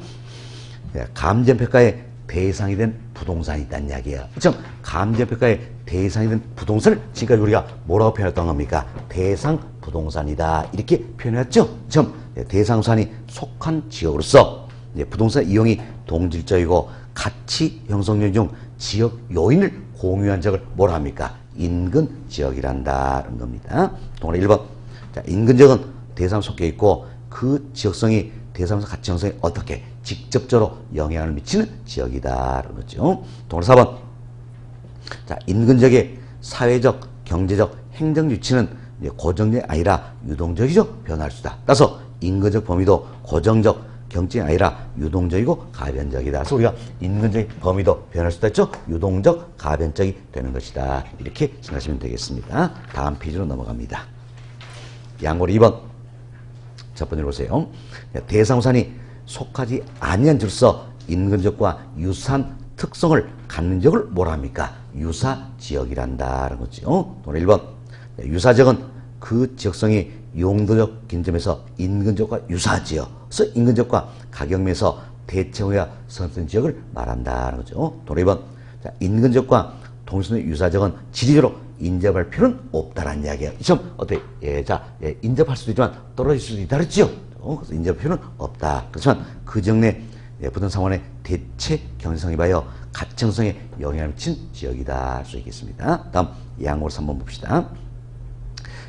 감정평가의 대상이 된 부동산이 있다는 이야기예요. 그렇죠? 감정평가의 대상이 된 부동산을 지금까지 우리가 뭐라고 표현했던 겁니까? 대상 부동산이다. 이렇게 표현했죠? 그렇죠? 대상산이 속한 지역으로서 부동산 이용이 동질적이고 가치 형성률 중 지역 요인을 공유한 지역을 뭐라 합니까? 인근 지역이란다는 겁니다. 동그라미 1번. 자, 인근 지역은 대상 속해 있고 그 지역성이 대상에서 가치 형성에 어떻게 직접적으로 영향을 미치는 지역이다라는 거죠. 동그라미 4번. 자, 인근 지역의 사회적, 경제적, 행정 유치는 고정적이 아니라 유동적이죠. 변할 수다. 따라서 인근적 범위도 고정적, 경쟁이 아니라 유동적이고 가변적이다. 그래서 우리가 인근적인 범위도 변할 수도 있죠. 유동적, 가변적이 되는 것이다. 이렇게 생각하시면 되겠습니다. 다음 페이지로 넘어갑니다. 양월 2번. 첫 번째로 보세요. 대상부산이 속하지 아니한 지역으로서 인근적과 유사한 특성을 갖는 지역을 뭐라 합니까? 유사지역이란다는 거죠. 동그라미 1번. 유사지역은 그 지역성이 용도적 기준점에서 인근지역과 유사지역, 그래서 인근지역과 가격면에서 대체호야 선택된 지역을 말한다는 거죠. 동그라미 2번. 자, 인근지역과 동시선의 유사지역은 지리적으로 인접할 필요는 없다라는 이야기예요. 이 점 어때? 인접할 수도 있지만 떨어질 수도 있다 그랬죠. 그래서 인접할 필요는 없다. 그렇지만 그 지역 내 부동산 상황의 대체 경제성에 봐여 가치형성에 영향을 미친 지역이다 할 수 있겠습니다. 다음 양으로 3번 봅시다.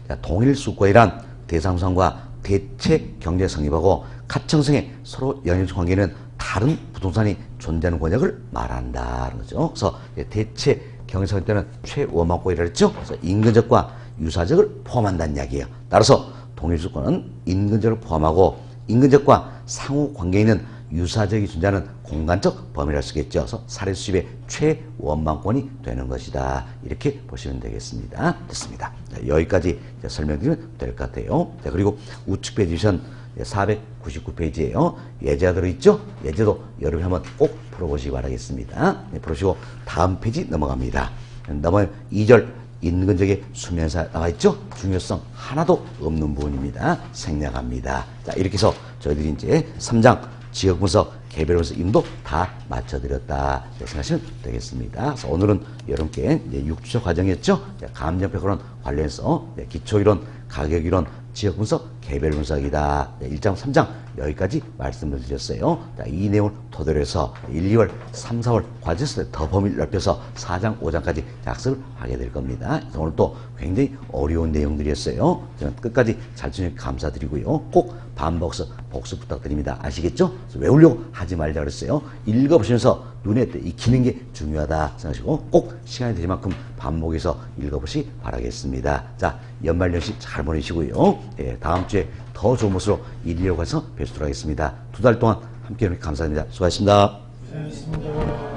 자, 동일 수권이란 대상부산과 대체 경제 성립하고 가치형성에 서로 연결적 관계는 다른 부동산이 존재하는 권역을 말한다는 거죠. 그래서 대체 경영성 때는 최원만권이라 했죠. 그래서 인근적과 유사적을 포함한다는 이야기예요. 따라서 동일주권은 인근적을 포함하고 인근적과 상호 관계에 있는 유사적이 존재하는 공간적 범위라 할 수 있겠죠. 그래서 사례 수집의 최원만권이 되는 것이다. 이렇게 보시면 되겠습니다. 됐습니다. 자, 여기까지 설명드리면 될 것 같아요. 자, 그리고 우측 페이지션 499페이지에요. 예제가 들어있죠? 예제도 여러분이 한번 꼭 풀어보시기 바라겠습니다. 네, 풀으시고 다음 페이지 넘어갑니다. 넘어요. 2절 인근적의 수면사 나와있죠? 중요성 하나도 없는 부분입니다. 생략합니다. 자, 이렇게 해서 저희들이 이제 3장 지역분석, 개별분석 임도 다 맞춰드렸다 생각하시면 되겠습니다. 그래서 오늘은 여러분께 6주차 과정이었죠. 감정평가론 관련해서 기초이론, 가격이론, 지역분석, 개별분석이다. 1장, 3장 여기까지 말씀을 드렸어요. 자, 이 내용을 토대로 해서 1, 2월, 3, 4월 과제에서 더 범위를 넓혀서 4장, 5장까지 학습을 하게 될 겁니다. 그래서 오늘 또 굉장히 어려운 내용들이었어요. 저는 끝까지 잘 들어주셔서 감사드리고요. 꼭 반복해서 복습 부탁드립니다. 아시겠죠? 외우려고 하지 말자 그랬어요. 읽어보시면서 눈에 익히는 게 중요하다 생각하시고 꼭 시간이 될 만큼 반복해서 읽어보시기 바라겠습니다. 자, 연말연시 잘 보내시고요. 예, 다음 주에 더 좋은 모습으로 일하려고 해서 뵙도록 하겠습니다. 2달 동안 함께 해주셔서 감사합니다. 수고하셨습니다. 고생하셨습니다.